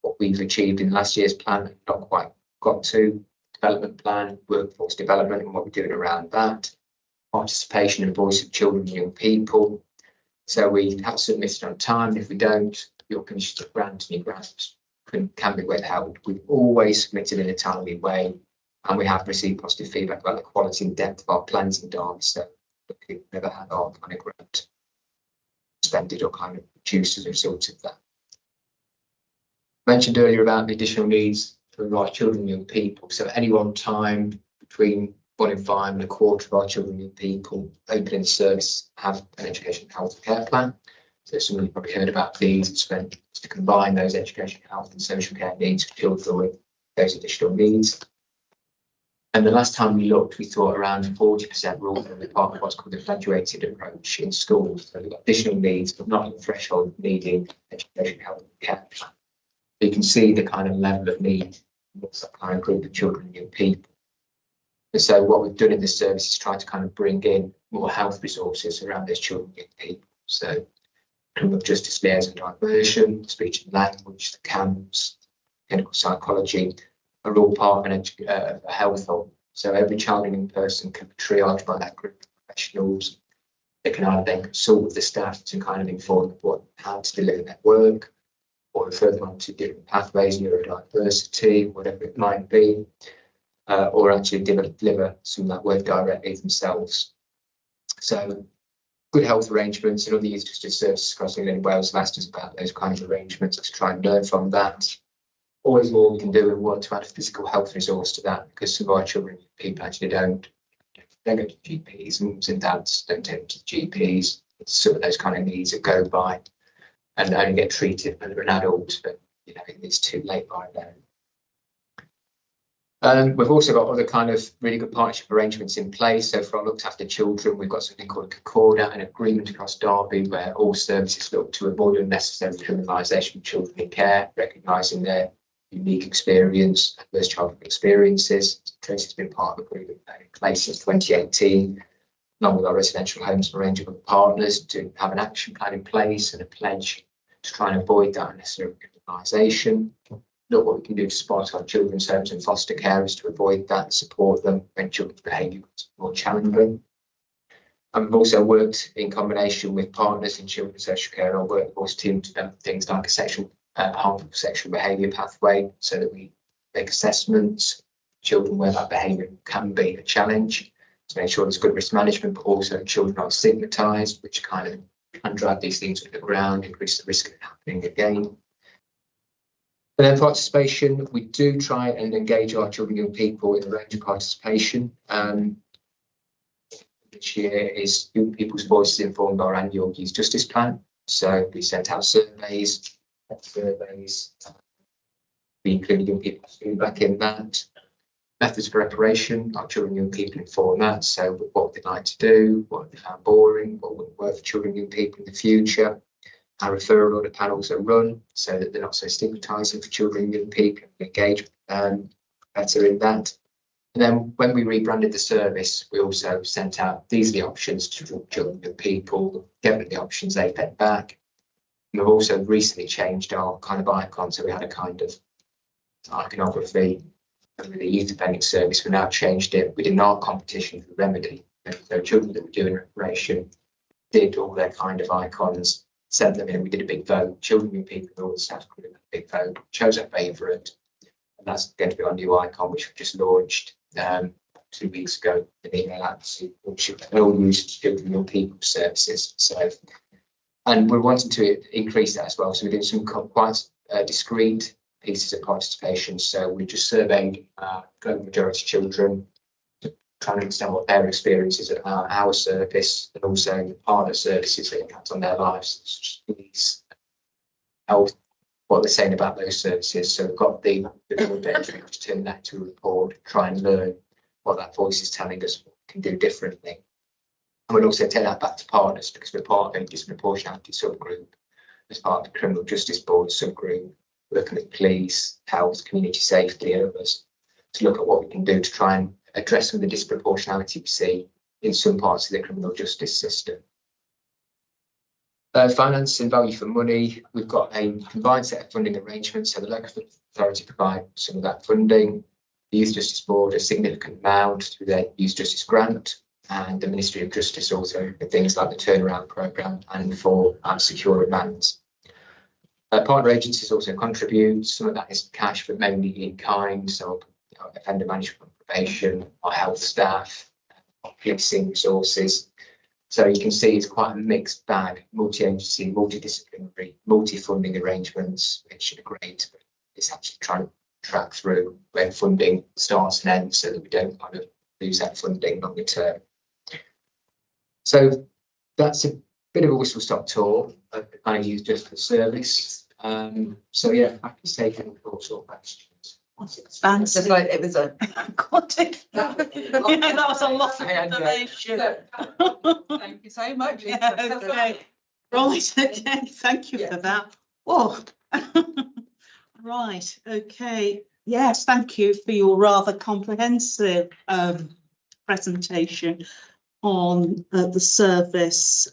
what we've achieved in last year's plan, not quite got to, development plan, workforce development and what we're doing around that, participation and voice of children and young people. So we have to submit it on time. If we don't, your commission to grant any grants can be withheld. We've always submitted in a timely way, and we have received positive feedback about the quality and depth of our plans in Derby. So we've never had our kind of grant suspended or kind of reduced as a result of that. I mentioned earlier about the additional needs for our children and young people. So at any one time, between 1 in 5 and a quarter of our children and young people opening the service have an education, health care plan. So some of you probably heard about these. It's meant to combine those education, health and social care needs for children with those additional needs. And the last time we looked, we thought around 40% were all part of what's called the graduated approach in schools. So we've got additional needs, but not the threshold needing education, health and care plan. So you can see the kind of level of need what's that kind of group of children and young people. And so what we've done in this service is try to kind of bring in more health resources around those children and young people. So criminal justice liaison diversion, speech and language, the CAMS, clinical psychology are all part of a health hub. So every child and young person can be triaged by that group of professionals. They can either then consult with the staff to kind of inform how to deliver their work, or refer them on to different pathways, neurodiversity, whatever it might be, or actually deliver some of that work directly themselves. So good health arrangements and other youth justice services across England and Wales have asked us about those kinds of arrangements to try and learn from that. Always more we can do, and we want to add a physical health resource to that, because some of our children, people actually don't. They go to GPs, mums and dads don't take them to GPs. It's some of those kind of needs that go by and only get treated when they're an adult, but you know, it's too late by then. We've also got other kind of really good partnership arrangements in place. So for our looked after children, we've got something called a Concordat, an agreement across Derby where all services look to avoid unnecessary criminalisation of children in care, recognising their unique experience, adverse childhood experiences. Tracy's been part of the agreement in place since 2018, along with our residential homes and a range of other partners, to have an action plan in place and a pledge to try and avoid that unnecessary criminalisation. Look what we can do to support our children's homes and foster carers to avoid that and support them when children's behaviour is more challenging. And we've also worked in combination with partners in children's social care and our workforce team to develop things like a harmful sexual behaviour pathway, so that we make assessments children where that behaviour can be a challenge, to make sure there's good risk management, but also children aren't stigmatised, which kind of can drag these things to the ground, increase the risk of it happening again. And then participation, we do try and engage our children and young people in a range of participation. This year is Young People's Voices informed our annual Youth Justice Plan. So we sent out surveys. We included young people's feedback in that. Methods for reparation, our children and young people inform that. So what would they like to do? What they found boring? What would work for children and young people in the future? Our referral order panels are run so that they're not so stigmatising for children and young people. We engage better in that. And then when we rebranded the service, we also sent out these are the options to children and young people, give them the options they fed back. And we've also recently changed our kind of icon. So we had a kind of iconography of the youth offending service. We now changed it. We did an art competition for Remedy. And so children that were doing reparation did all their kind of icons, sent them in. We did a big vote. Children and people and all the staff did a big vote, chose a favourite. And that's going to be our new icon, which we just launched 2 weeks ago. An email out to all used children and young people services. So, and we're wanting to increase that as well. So we're doing some quite discrete pieces of participation. So we just surveyed global majority children, trying to understand what their experiences at our service and also the partner services that impact on their lives, police, health, what they're saying about those services. So we've got the data to turn that to a report, try and learn what that voice is telling us what we can do differently. And we'll also take that back to partners, because we're part of a disproportionality subgroup as part of the Criminal Justice Board subgroup, working with police, health, community safety and others, to look at what we can do to try and address some of the disproportionality we see in some parts of the criminal justice system. Finance and value for money, we've got a combined set of funding arrangements. So the local authority provide some of that funding. The Youth Justice Board a significant amount through their Youth Justice Grant, and the Ministry of Justice also for things like the turnaround programme and for secure remands. Partner agencies also contribute. Some of that is cash, but mainly in kind. So offender management, probation, our health staff, policing resources. So you can see it's quite a mixed bag, multi-agency, multidisciplinary, multi-funding arrangements, which are great, but it's actually trying to track through when funding starts and ends so that we don't kind of lose that funding longer term. So that's a bit of a whistle-stop tour of the kind of youth justice service. So yeah, I can take any thoughts or questions. Fancy. Just like it was a That was a lot of information. Thank you so much. Yeah, okay. Right, okay, thank you for that. Oh, right, okay. Yes, thank you for your rather comprehensive presentation on the service.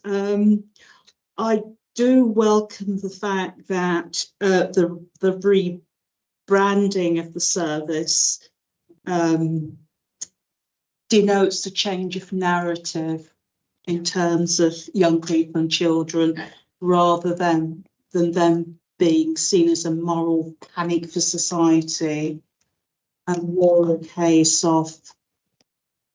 I do welcome the fact that the rebranding of the service denotes a change of narrative in terms of young people and children, rather than them being seen as a moral panic for society, and more a case of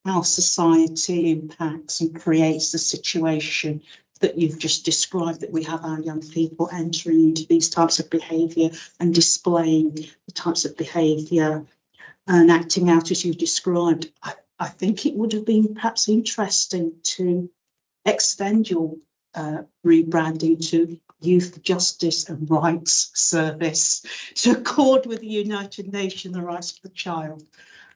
how society impacts and creates the situation that you've just described, that we have our young people entering into these types of behaviour and displaying the types of behaviour and acting out as you described. I think it would have been perhaps interesting to extend your rebranding to Youth Justice and Rights Service to accord with the United Nations, the rights of the child.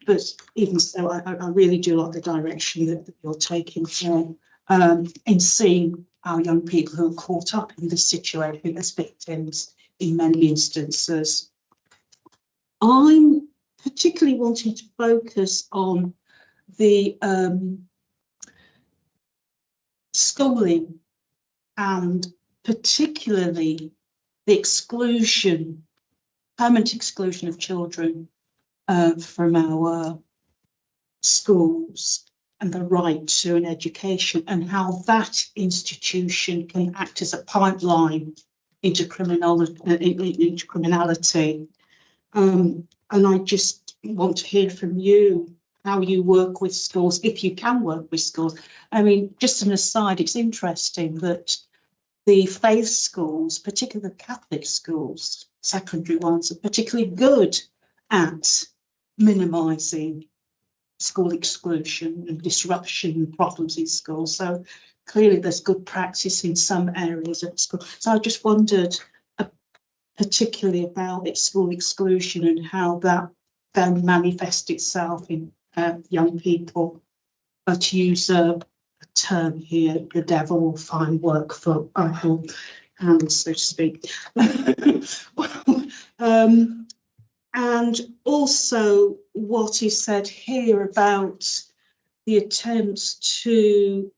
But even so, I really do like the direction that you're taking here, in seeing our young people who are caught up in this situation as victims in many instances. I'm particularly wanting to focus on the schooling, and particularly the exclusion, permanent exclusion of children from our schools, and the right to an education, and how that institution can act as a pipeline into criminality. And I just want to hear from you how you work with schools, if you can work with schools. I mean, just an aside, it's interesting that the faith schools, particularly the Catholic schools, secondary ones, are particularly good at minimising school exclusion and disruption and problems in schools. So clearly there's good practice in some areas of school. So I just wondered particularly about school exclusion and how that then manifests itself in young people. To use a term here, the devil will find work for idle hands, so to speak. And also what is said here about the attempts to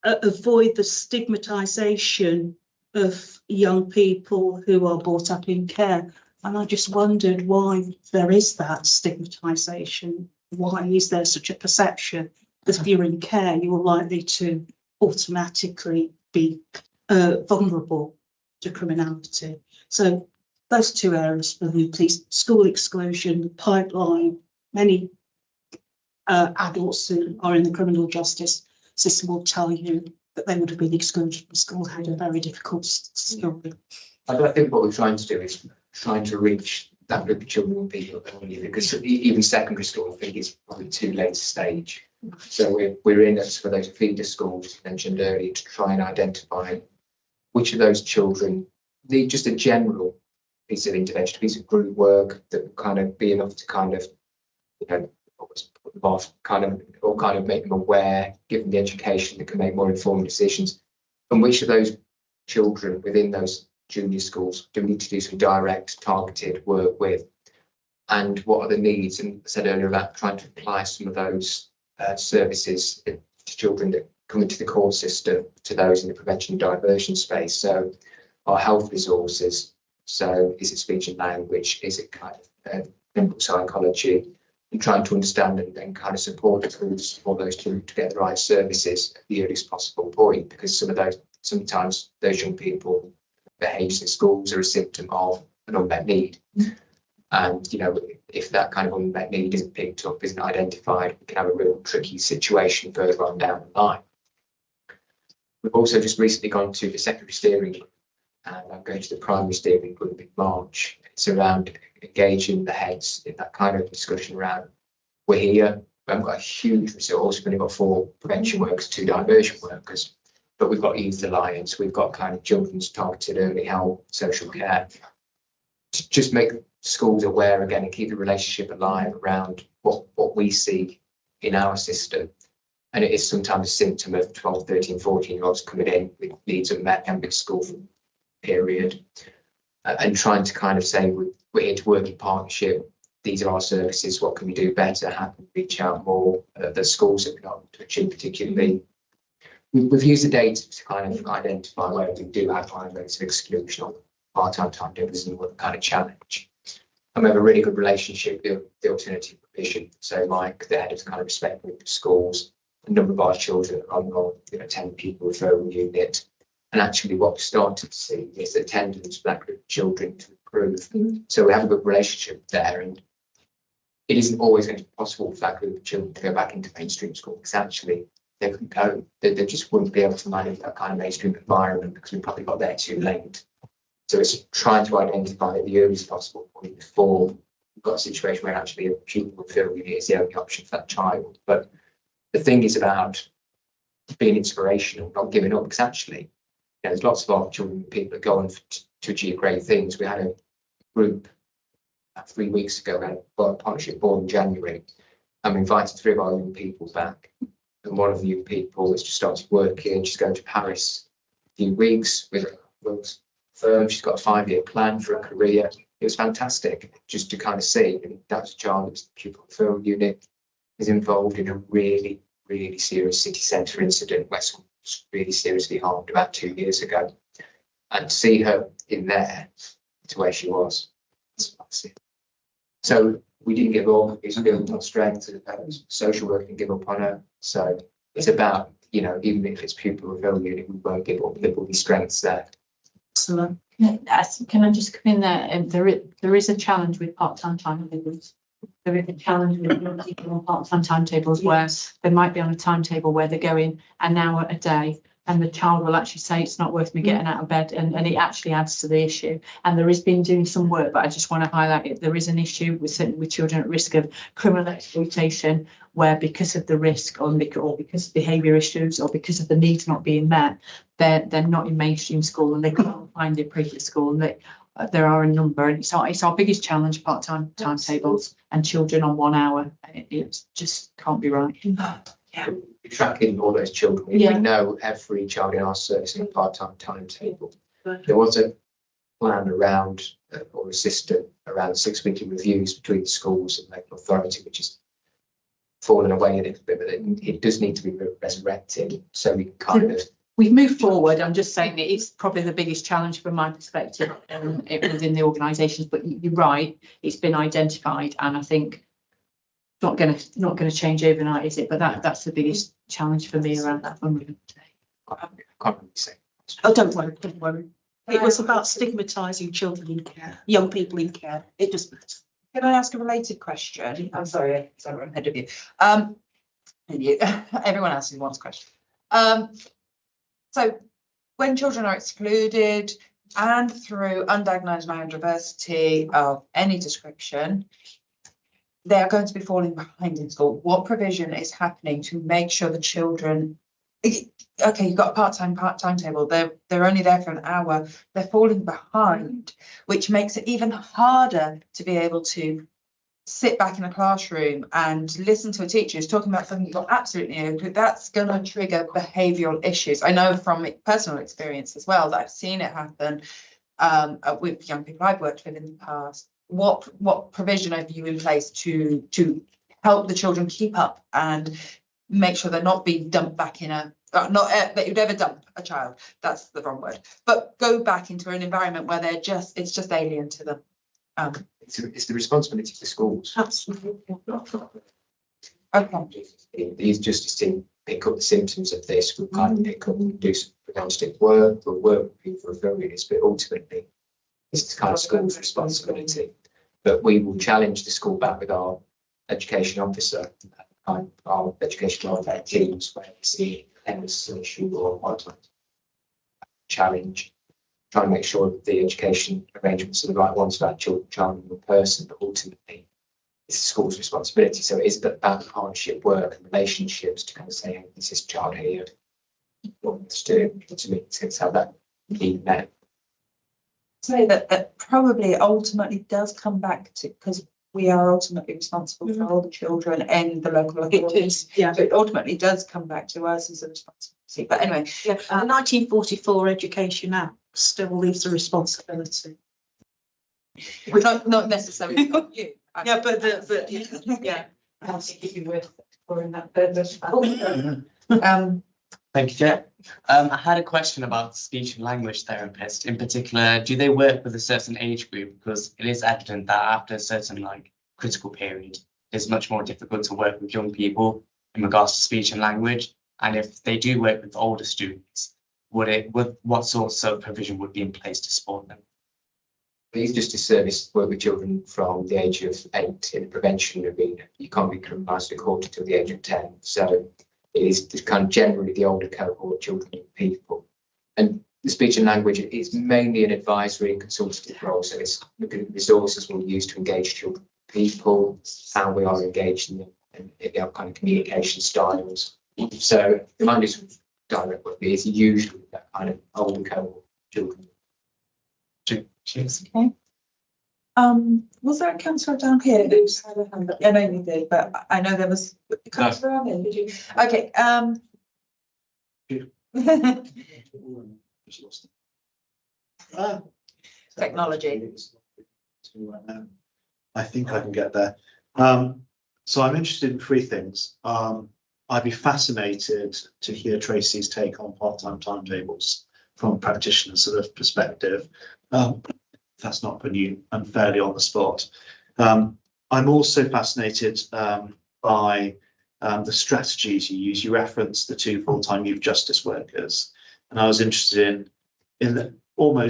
avoid the stigmatisation of young people who are brought up in care. And I just wondered why there is that stigmatisation. Why is there such a perception that if you're in care, you're likely to automatically be vulnerable to criminality? So those two areas for me, please. School exclusion, pipeline. Many adults who are in the criminal justice system will tell you that they would have been excluded from school, had a very difficult story. I think what we're trying to do is trying to reach that group of children and people early, because even secondary school, I think it's probably too late stage. So we're in for those feeder schools mentioned earlier to try and identify which of those children need just a general piece of intervention, a piece of group work that would kind of be enough to kind of, you know, put them off, kind of make them aware, give them the education that can make more informed decisions. And which of those children within those junior schools do we need to do some direct targeted work with, and what are the needs? And I said earlier about trying to apply some of those services to children that come into the court system to those in the prevention and diversion space. So our health resources, so is it speech and language, is it kind of clinical psychology, and trying to understand and kind of support the schools for those children to get the right services at the earliest possible point, because sometimes those young people behaviours in schools are a symptom of an unmet need. And, you know, if that kind of unmet need isn't picked up, isn't identified, we can have a real tricky situation further on down the line. We've also just recently gone to the secondary steering group, and I'm going to the primary steering group in March. It's around engaging the heads in that kind of discussion around, we're here, we haven't got a huge resource, we've only got 4 prevention workers, 2 diversion workers, but we've got Youth Alliance, we've got kind of children's targeted early help, social care, to just make schools aware again and keep the relationship alive around what we see in our system. And it is sometimes a symptom of 12, 13, 14-year-olds coming in with needs unmet and with school period, and trying to kind of say, we're here to work in partnership, these are our services, what can we do better, how can we reach out more? The schools that we're not touching particularly we've used the data to kind of identify where we do have high rates of exclusion on part-time timetables and what kind of challenge. And we have a really good relationship with the alternative provision. So Mike, the head of the kind of respect group of schools, a number of our children are on, 10 pupil referral unit. And actually what we're starting to see is attendance for that group of children to improve. So we have a good relationship there, and it isn't always going to be possible for that group of children to go back into mainstream school, because actually they couldn't go, they just wouldn't be able to manage that kind of mainstream environment because we probably got there too late. So it's trying to identify at the earliest possible point before we've got a situation where actually a pupil referral unit is the only option for that child. But the thing is about being inspirational, not giving up, because actually there's lots of our children and people that go on to achieve great things. We had a group 3 weeks ago, we had a partnership board in January, and we invited 3 of our young people back. And one of the young people has just started working. She's going to Paris in a few weeks with a firm. She's got a 5-year plan for a career. It was fantastic just to kind of see. And that's a child that's the pupil referral unit is involved in a really, really serious city centre incident where someone was really seriously harmed about 2 years ago. And to see her in there to where she was, it's massive. So we didn't give up. It's building on strength. Social work didn't give up on her. So it's about, even if it's pupil referral unit, we won't give up. There will be strengths there. Excellent. Can I just come in there? There is a challenge with part-time timetables. There is a challenge with people on part-time timetables where they might be on a timetable where they're going an hour a day, and the child will actually say it's not worth me getting out of bed, and it actually adds to the issue. And there has been doing some work, but I just want to highlight it. There is an issue with children at risk of criminal exploitation, where because of the risk or because of behaviour issues or because of the needs not being met, they're not in mainstream school and they can't find the appropriate school. And there are a number, and it's our biggest challenge, part-time timetables and children on 1 hour. It just can't be right. Yeah. We're tracking all those children. We know every child in our service in a part-time timetable. There was a plan around, or a system around 6 weekly reviews between the schools and local authority, which is fallen away a little bit, but it does need to be resurrected. So we kind of. We've moved forward. I'm just saying that it's probably the biggest challenge from my perspective within the organisations. But you're right, it's been identified, and I think not going to change overnight, is it? But that's the biggest challenge for me around that one. I can't really say. Oh, don't worry. It was about stigmatising children in care, young people in care. It just matters. Can I ask a related question? I'm sorry, I'm ahead of you. Everyone else wants a question. So when children are excluded and through undiagnosed neurodiversity of any description, they are going to be falling behind in school. What provision is happening to make sure the children, okay, you've got a part-time timetable, they're only there for an hour, they're falling behind, which makes it even harder to be able to sit back in a classroom and listen to a teacher who's talking about something you're absolutely new, that's going to trigger behavioural issues. I know from personal experience as well that I've seen it happen with young people I've worked with in the past. What provision have you in place to help the children keep up and make sure they're not being dumped back in that you'd ever dump a child, that's the wrong word, but go back into an environment where it's just alien to them. It's the responsibility of the schools. Absolutely. Okay. These just to pick up the symptoms of this, we kind of pick up and do some preventative work or work with people for units, but ultimately it's the kind of school's responsibility. But we will challenge the school back with our education officer, our education welfare teams, where we see any issue or what challenge, trying to make sure that the education arrangements are the right ones for that child and person, but ultimately it's the school's responsibility. So it is about partnership work and relationships to kind of say, hey, this is child here, what we must do to have that need met. Say that probably ultimately does come back to, because we are ultimately responsible for all the children in the local authority. It is, yeah. So it ultimately does come back to us as a responsibility. But anyway, the 1944 Education Act still leaves the responsibility. not necessarily for you. Yeah, but yeah. I'll give you with for in that purpose. Thank you, Chair. I had a question about speech and language therapists. In particular, do they work with a certain age group? Because it is evident that after a certain critical period, it's much more difficult to work with young people in regards to speech and language. And if they do work with older students, what sorts of provision would be in place to support them? The Youth Justice Service work with children from the age of 8 in the prevention arena. You can't be criminalised according to the age of 10. So it is kind of generally the older cohort, children and people. And the speech and language is mainly an advisory and consultative role. So it's looking at resources we'll use to engage children and people, how we are engaging them, and their kind of communication styles. So the only sort of direct work is usually that kind of older cohort children. Cheers. Okay. Was there a councillor down here that just had a hand up? Yeah, no, you did, but I know there was a councillor on there, did you? Okay, Technology. I think I can get there. So I'm interested in three things. I'd be fascinated to hear Tracy's take on part-time timetables from a practitioner sort of perspective. That's not putting you unfairly on the spot. I'm also fascinated by the strategies you use. You referenced the 2 full-time youth justice workers, and I was interested in what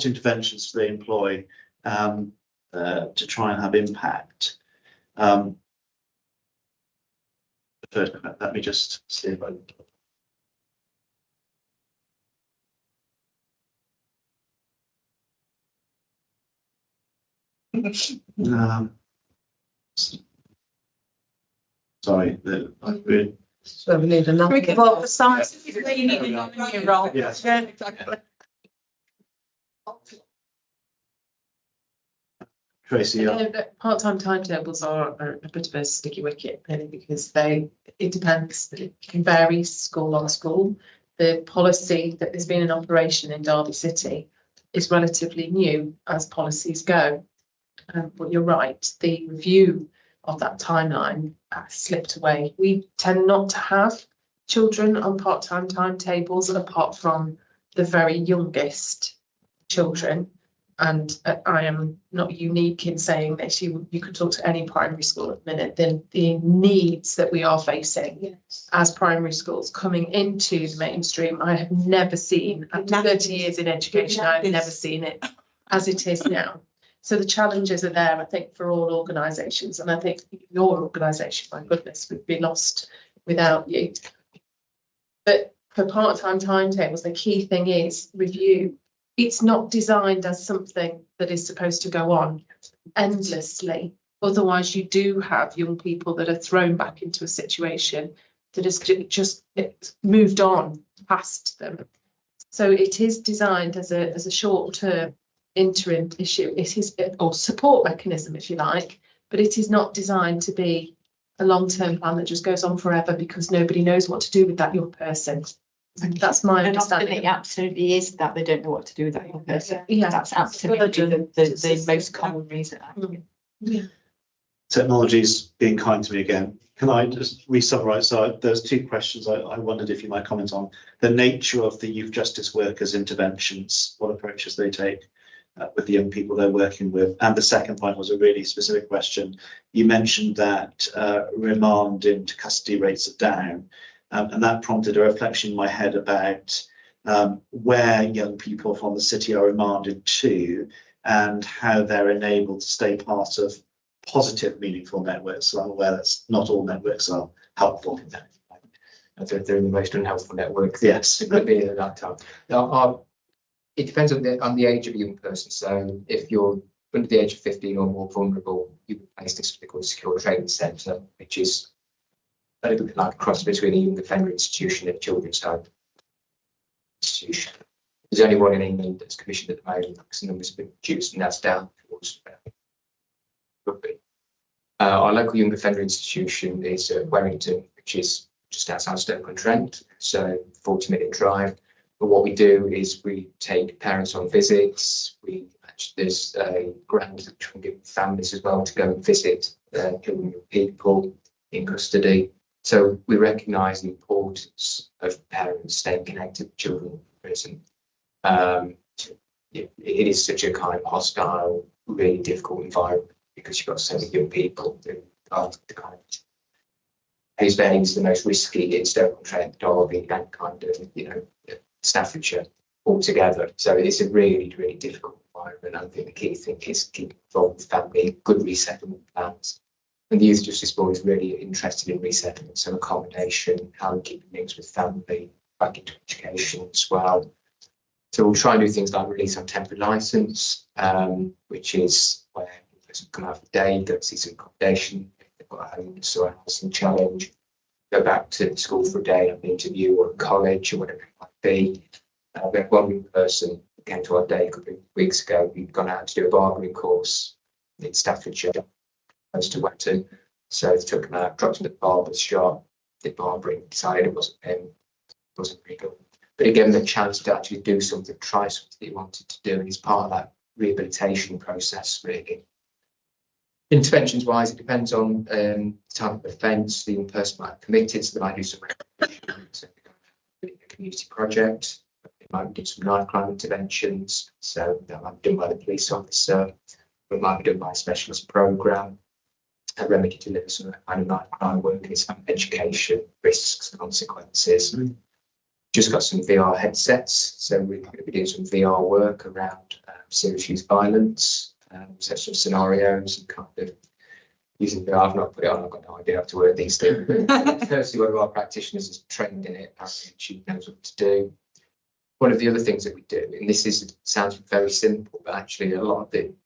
interventions do they employ to try and have impact. First, let me just see if I. Sorry, So we need another. well, for science, you need a nominee role. Yes. Yeah, exactly. Tracy, Part-time timetables are a bit of a sticky wicket, really, because it depends. It can vary school on school. The policy that has been in operation in Derby City is relatively new as policies go. But you're right, the review of that timeline slipped away. We tend not to have children on part-time timetables apart from the very youngest children. And I am not unique in saying this. You could talk to any primary school at the minute. The needs that we are facing as primary schools coming into the mainstream, I have never seen, after 30 years in education, I've never seen it as it is now. So the challenges are there, I think, for all organisations. And I think your organisation, my goodness, would be lost without you. But for part-time timetables, the key thing is review. It's not designed as something that is supposed to go on endlessly. Otherwise, you do have young people that are thrown back into a situation that has just moved on past them. So it is designed as a short-term interim issue. It is, or support mechanism, if you like, but it is not designed to be a long-term plan that just goes on forever because nobody knows what to do with that young person. That's my understanding. It absolutely is that they don't know what to do with that young person. Yeah, that's absolutely the most common reason. Technology's being kind to me again. Can I just re-summarise? So there's 2 questions I wondered if you might comment on. The nature of the youth justice workers' interventions, what approaches they take with the young people they're working with. And the second point was a really specific question. You mentioned that remand into custody rates are down. And that prompted a reflection in my head about where young people from the city are remanded to and how they're enabled to stay part of positive, meaningful networks. So I'm aware that not all networks are helpful. They're the most unhelpful network. Yes. It could be at that time. It depends on the age of a young person. So if you're under the age of 15 or more vulnerable, you place in something called a secure training centre, which is a little bit like a cross between a young offender institution and a children's home institution. There's only one in England that's commissioned at the moment because the numbers have been reduced, and that's down towards rugby. Our local young offender institution is Warrington, which is just outside Stoke-on-Trent, so 40-minute drive. But what we do is we take parents on visits. There's a grant which we give families as well to go and visit children and people in custody So we recognise the importance of parents staying connected to children in prison. It is such a kind of hostile, really difficult environment because you've got so many young people who are the kind of whose behaviour is the most risky in Stoke-on-Trent, Derby, and kind of, Staffordshire altogether. So it's a really, really difficult environment. I think the key thing is keep involved with family, good resettlement plans. And the Youth Justice Board is really interested in resettlement, so accommodation, how we keep links with family, back into education as well. So we'll try and do things like release on temporary licence, which is where people come out for a day, go see some accommodation, if they've got a homeless or a housing challenge, go back to school for a day, have an interview or a college or whatever it might be. We had one person who came to our day a couple of weeks ago. He'd gone out to do a barbering course in Staffordshire, close to Wetton. So they took him out, dropped him at the barber's shop, did barbering, decided it wasn't him, wasn't really good. But he gave him the chance to actually do something, try something that he wanted to do, and he's part of that rehabilitation process, really. Interventions wise, it depends on the type of offence the young person might have committed, so they might do some so a community project, they might do some knife crime interventions, so that might be done by the police officer, or it might be done by a specialist programme. A remedy delivers some kind of knife crime work, it's education, risks, consequences. Just got some VR headsets, so we're going to be doing some VR work around serious youth violence, such as scenarios and kind of using VR. I've not put it on, I've got no idea how to work these things. Firstly, one of our practitioners is trained in it, apparently she knows what to do. One of the other things that we do, and this sounds very simple, but actually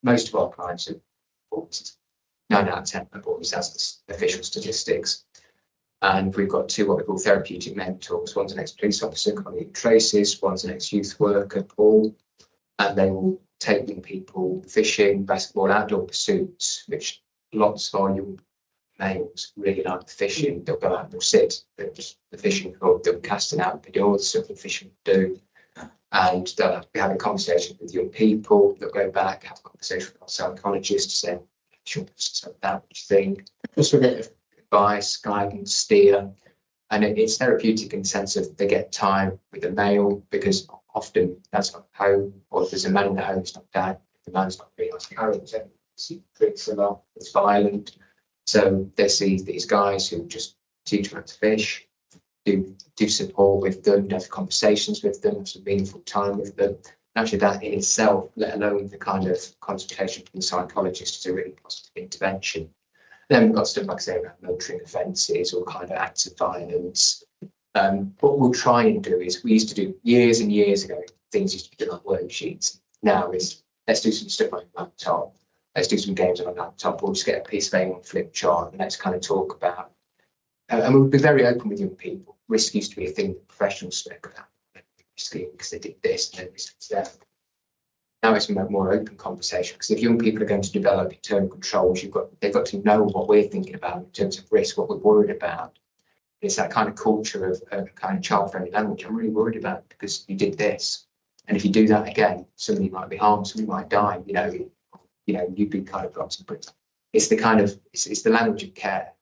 most of our clients are boys, 9 out of 10 are boys, that's the official statistics. And we've got 2 what we call therapeutic mentors. One's an ex-police officer, Connie Traces, one's an ex-youth worker, Paul, and they will take young people fishing, basketball, outdoor pursuits, which lots of our young males really like fishing. They'll go out and they'll sit at the fishing club, they'll be casting out, they do all the stuff that fishing do, and they'll be having conversations with young people. They'll go back, have a conversation with our psychologist, say, sure, that thing, just a bit of advice, guidance, steer, and it's therapeutic in the sense of they get time with a male, because often that's not home, or if there's a man in the home, it's not dad, the man's not really like parents, he drinks a lot, it's violent, so they see these guys who just teach them how to fish, do support with them, have conversations with them, have some meaningful time with them. Actually, that in itself, let alone the kind of consultation from the psychologist, is a really positive intervention. Then we've got stuff like, say, around motoring offences or kind of acts of violence. What we'll try and do is, we used to do years and years ago, things used to be done on worksheets. Now is, let's do some stuff on a laptop. Let's do some games on a laptop. We'll just get a piece of paper on flip chart and let's kind of talk about. And we'll be very open with young people. Risk used to be a thing that professionals spoke about. Risky because they did this and then risk was there. Now it's a more open conversation, because if young people are going to develop internal controls, they've got to know what we're thinking about in terms of risk, what we're worried about. It's that kind of culture of kind of child-friendly language. I'm really worried about it because you did this, and if you do that again, somebody might be harmed, somebody might die. You'd be kind of got to put. It's the kind of it's the language of care,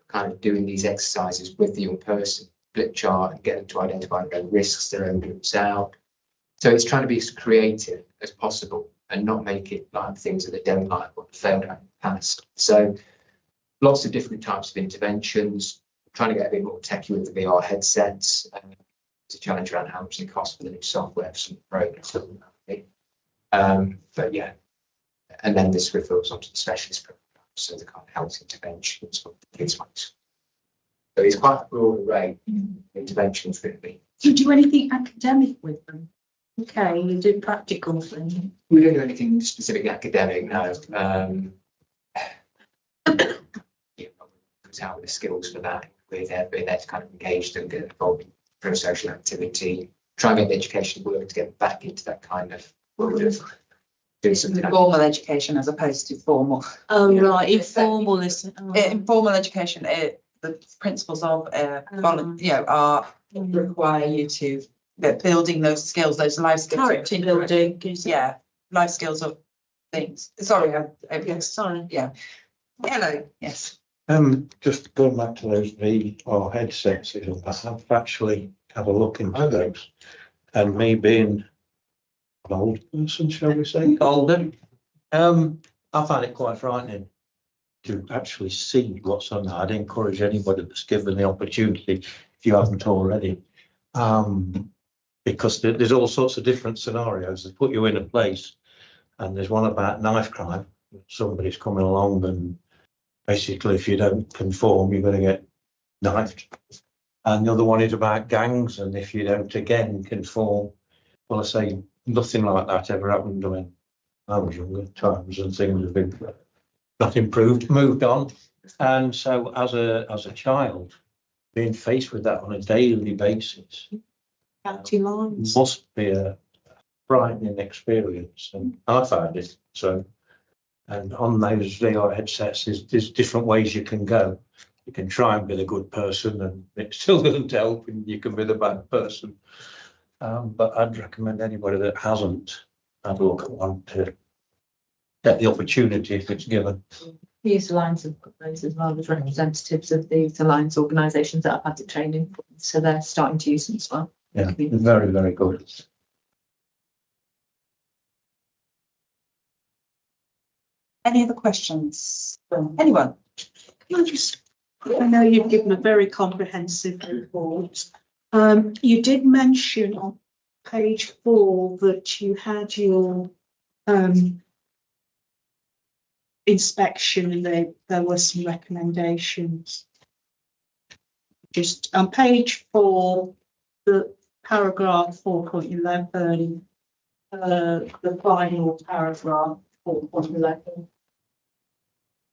kind of doing these exercises with the young person, flip chart, and get them to identify their own risks, their own groups out. So it's trying to be as creative as possible and not make it like things that they don't like or failed at in the past. So lots of different types of interventions, trying to get a bit more techy with the VR headsets. It's a challenge around how much they cost for the new software for some programs. But yeah, and then this refers onto the specialist programs, so the kind of health interventions for kids. So it's quite a broad array of interventions, really. Do you do anything academic with them? Okay, you do practical things. We don't do anything specifically academic, no. Comes out with the skills for that. We're there to kind of engage them, get involved in pro-social activity, try and get the education work to get back into that kind of world of doing something. Formal education as opposed to formal. Oh, right, informal is. Informal education, the principles of are require you to building those skills, those life skills. Character building. Yeah, life skills of things. Sorry, Yes, sorry. yeah. Hello, yes. Just going back to those VR headsets, I have actually had a look into those. And me being an old person, shall we say, older, I find it quite frightening to actually see what's on there. I'd encourage anybody that's given the opportunity, if you haven't already, because there's all sorts of different scenarios that put you in a place. And there's one about knife crime. Somebody's coming along and basically, if you don't conform, you're going to get knifed. And the other one is about gangs, and if you don't again conform, well, I say nothing like that ever happened when I was younger. Times and things have been not improved, moved on. And so, as a child, being faced with that on a daily basis, County lines. must be a frightening experience, and I found it so. And on those VR headsets, there's different ways you can go. You can try and be the good person, and it still doesn't help, and you can be the bad person. But I'd recommend anybody that hasn't had a look at one to get the opportunity if it's given. The Youth Alliance have got those as well as representatives of the Youth Alliance organisations that have had the training, so they're starting to use them as well. Yeah, very, very good. Any other questions from anyone? I know you've given a very comprehensive report. You did mention on page 4 that you had your inspection and there were some recommendations. Just on page 4, the paragraph 4.11, the final paragraph 4.11.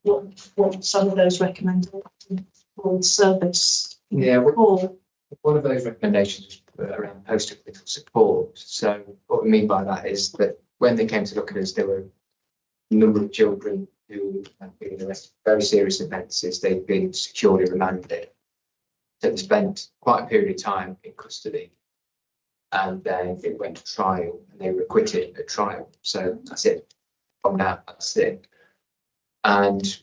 What some of those recommendations for service? Yeah, Or one of those recommendations was around post-acquittal support. So what we mean by that is that when they came to look at us, there were a number of children who had been arrested for very serious offences. They'd been securely remanded. So they spent quite a period of time in custody. And then it went to trial and they were acquitted at trial. So that's it. From that, that's it. And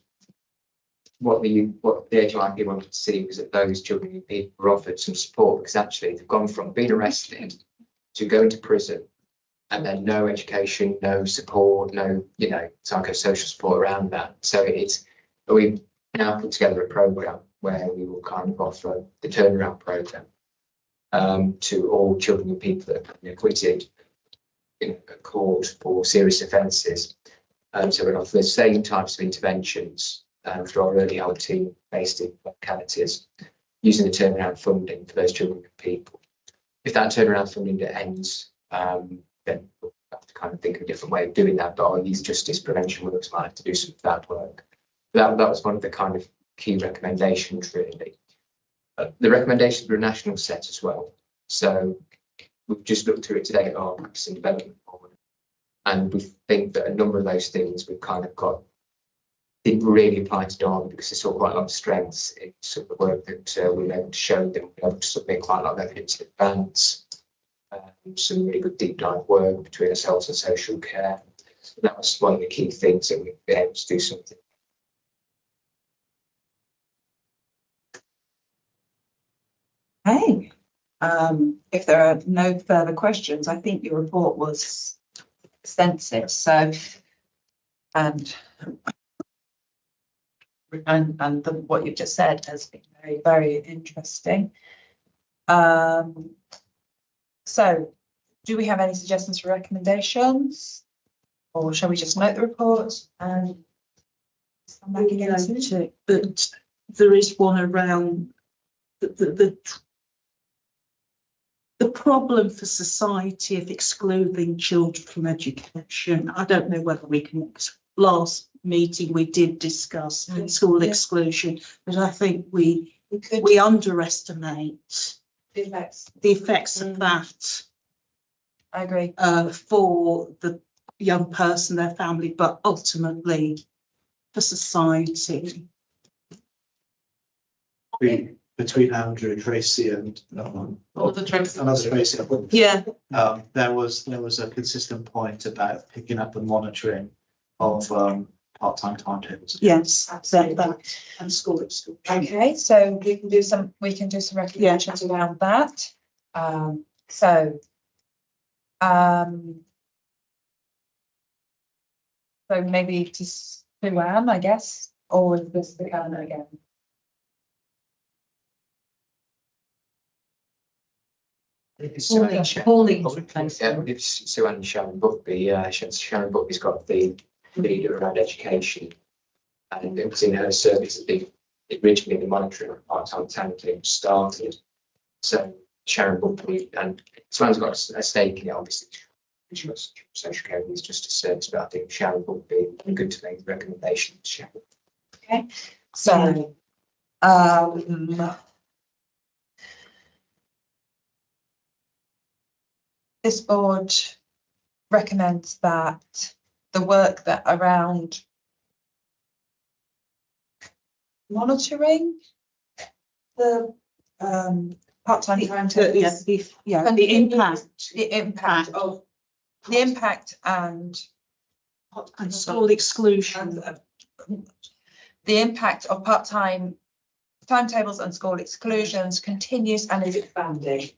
what the HMIP wanted to see was that those children and people were offered some support, because actually they've gone from being arrested to going to prison and then no education, no support, no, psychosocial support around that. So we've now put together a programme where we will kind of offer the turnaround programme to all children and people that have been acquitted in a court for serious offences. So we're offering the same types of interventions for our early help team based in localities, using the turnaround funding for those children and people. If that turnaround funding ends, then we'll have to kind of think of a different way of doing that, but our youth justice prevention works might have to do some of that work. That was one of the kind of key recommendations, really. The recommendations were a national set as well. So we've just looked through it today at our Practice and Development Board, and we think that a number of those things we've kind of got didn't really apply to Derby, because they saw quite a lot of strengths in some of the work that we were able to show them. We were able to submit quite a lot of evidence in advance, some really good deep dive work between ourselves and social care. So that was one of the key things that we've been able to do something. Hey, if there are no further questions, I think your report was extensive. So, and what you've just said has been very, very interesting. So, do we have any suggestions for recommendations, or shall we just note the report and come back again soon? But there is one around the problem for society of excluding children from education. I don't know whether we can. Last meeting we did discuss school exclusion, but I think we underestimate the effects of that. I agree. For the young person, their family, but ultimately for society. Between Andrew, Tracy, and Another Tracy. Yeah. There was a consistent point about picking up the monitoring of part-time timetables. Yes, that, and school at school. Okay, so we can do some recommendations around that. So maybe to Sue-Anne, I guess, or is this the Anna again? If Sue-Anne Sharon Bugby, Sharon Bugby's got the leader around education, and it was in her service that originally the monitoring of part-time timetable started. So Sharon Bugby, and Sue-Anne's got a stake in it, obviously. She got social care needs just a service, but I think Sharon Bugby would be good to make the recommendation to Sharon. Okay, so this board recommends that the work that around monitoring the part-time timetables, the impact and school exclusion. The impact of part-time timetables and school exclusions continues and is expanding.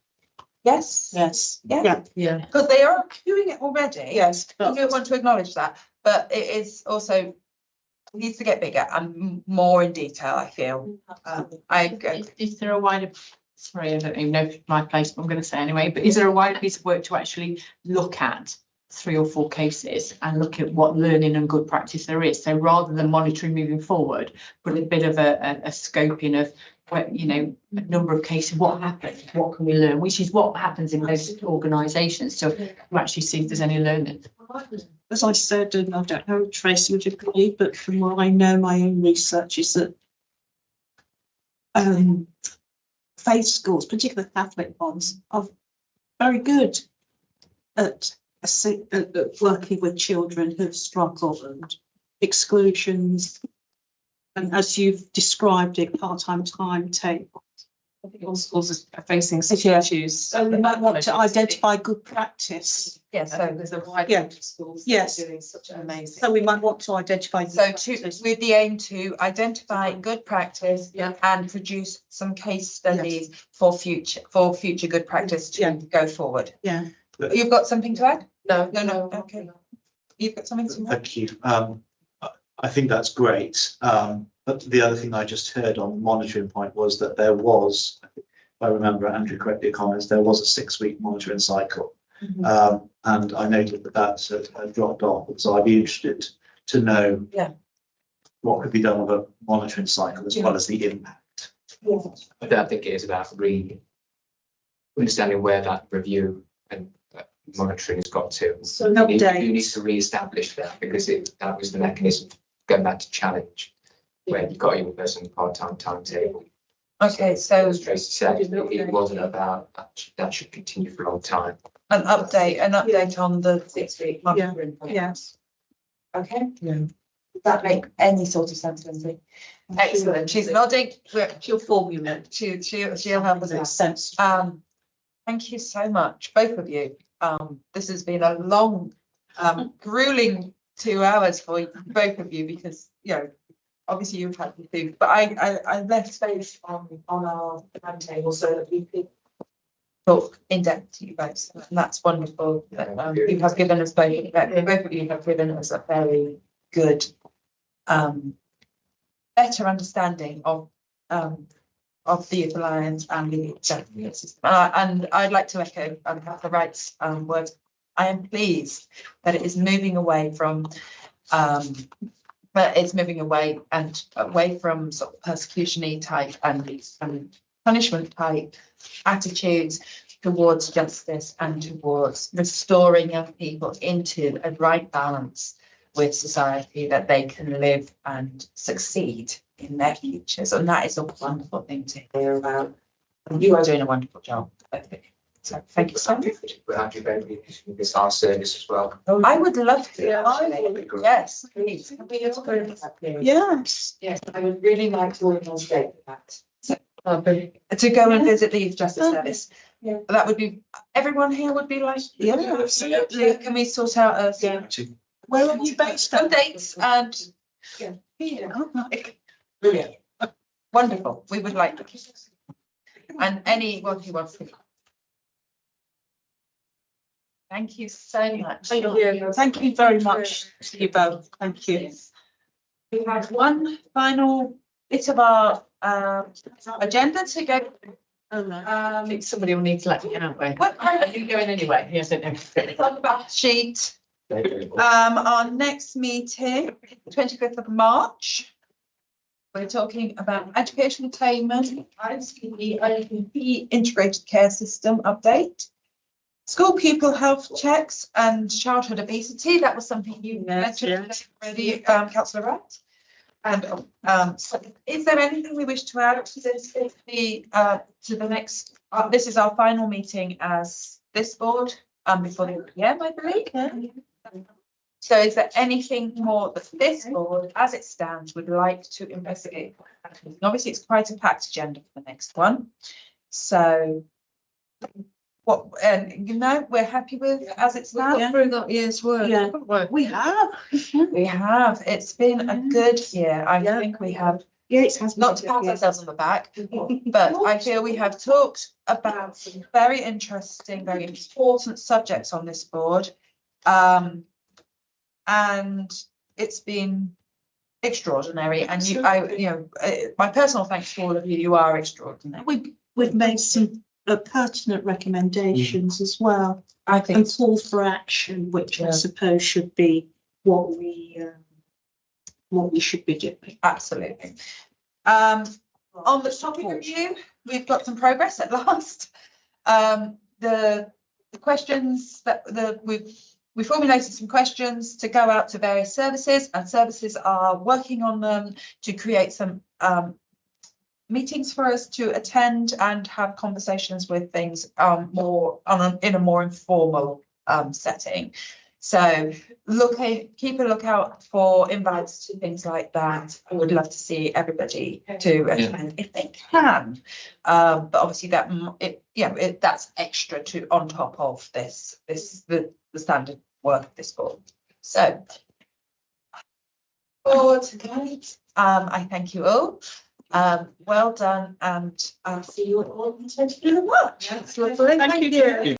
Yes? Yes. Yeah. Yeah. Because they are doing it already. Yes. I don't want to acknowledge that, but it is also needs to get bigger and more in detail, I feel. Is there a wider, sorry, I don't even know if it's my place, but I'm going to say anyway, but is there a wider piece of work to actually look at 3 or 4 cases and look at what learning and good practice there is? So rather than monitoring moving forward, but a bit of a scoping of, you know, a number of cases, what happened, what can we learn, which is what happens in most organisations, so to actually see if there's any learning. As I said, and I don't know, Tracy would agree, but from what I know, my own research is that faith schools, particularly Catholic ones, are very good at working with children who've struggled and exclusions. And as you've described it, part-time timetable. I think all schools are facing such issues. So we might want to identify good practice. Yes, So there's a wide range of schools that are doing such an amazing. So we might want to identify. With the aim to identify good practice and produce some case studies for future good practice to go forward. Yeah. You've got something to add? No. Okay. You've got something to add? Thank you. I think that's great. But the other thing I just heard on the monitoring point was that there was, if I remember Andrew correctly comments, there was a 6-week monitoring cycle. And I noted that that's dropped off. So I'd be interested to know what could be done with a monitoring cycle as well as the impact. I don't think it is about understanding where that review and monitoring has got to. So you need to re-establish that, because that was the mechanism going back to challenge, where you got your person part-time timetable. Okay, so as Tracy said, it wasn't about that should continue for a long time. An update on the 6-week monitoring. Yes. Okay. Yeah. Does that make any sort of sense, Lindsay? Excellent. She's nodding. She'll formulate. She'll help us out. Sense. Thank you so much, both of you. This has been a long, grueling 2 hours for both of you, because, you know, obviously you've had to do, but I left space on our timetable so that we could talk in depth to you both, and that's wonderful. You have given us both of you have given us a very good, better understanding of the Youth Alliance and the executive system. And I'd like to echo the rights words. I am pleased that it is moving away from away from sort of persecution-y type and punishment type attitudes towards justice and towards restoring young people into a right balance with society, that they can live and succeed in their futures. And that is a wonderful thing to hear about. And you are doing a wonderful job. So thank you so much. This our service as well. I would love to. Yes, please. Yes. Yes, I would really like to organise a date for that. To go and visit the Youth Justice Service. Yeah. That would be, everyone here would be like, absolutely. Can we sort out where are you based? Some dates, and Yeah. Brilliant. Wonderful. We would like that. And anyone who wants to. Thank you so much. Thank you very much to you both. Thank you. We have one final bit of our agenda to go. I think somebody will need to let me out. What Are you going anyway? Yes, I don't know. on the back sheet. Our next meeting, 25th of March. We're talking about education attainment, ICP integrated care system update, school pupil health checks and childhood obesity. That was something you mentioned already, Councillor Wright. And so is there anything we wish to add to this? To the next, this is our final meeting as this board before the PM, I believe. So is there anything more that this board, as it stands, would like to investigate? Obviously, it's quite a packed agenda for the next one. So what, we're happy with as it stands. Through that year's work. Yeah, we have. We have. It's been a good year. I think we have. Yeah, it has. Not to pat ourselves on the back, but I feel we have talked about some very interesting, very important subjects on this board. And it's been extraordinary. And my personal thanks to all of you. You are extraordinary. We've made some pertinent recommendations as well. I think, and call for action, which I suppose should be what we should be doing. absolutely. On the topic review, we've got some progress at last. The questions that we formulated some questions to go out to various services, and services are working on them to create some meetings for us to attend and have conversations with things in a more informal setting. So keep a lookout for invites to things like that. I would love to see everybody to attend if they can. But obviously that's extra on top of the standard work of this board. So for tonight, I thank you all. Well done, and I'll see you all on 25th of March. That's lovely. Thank you.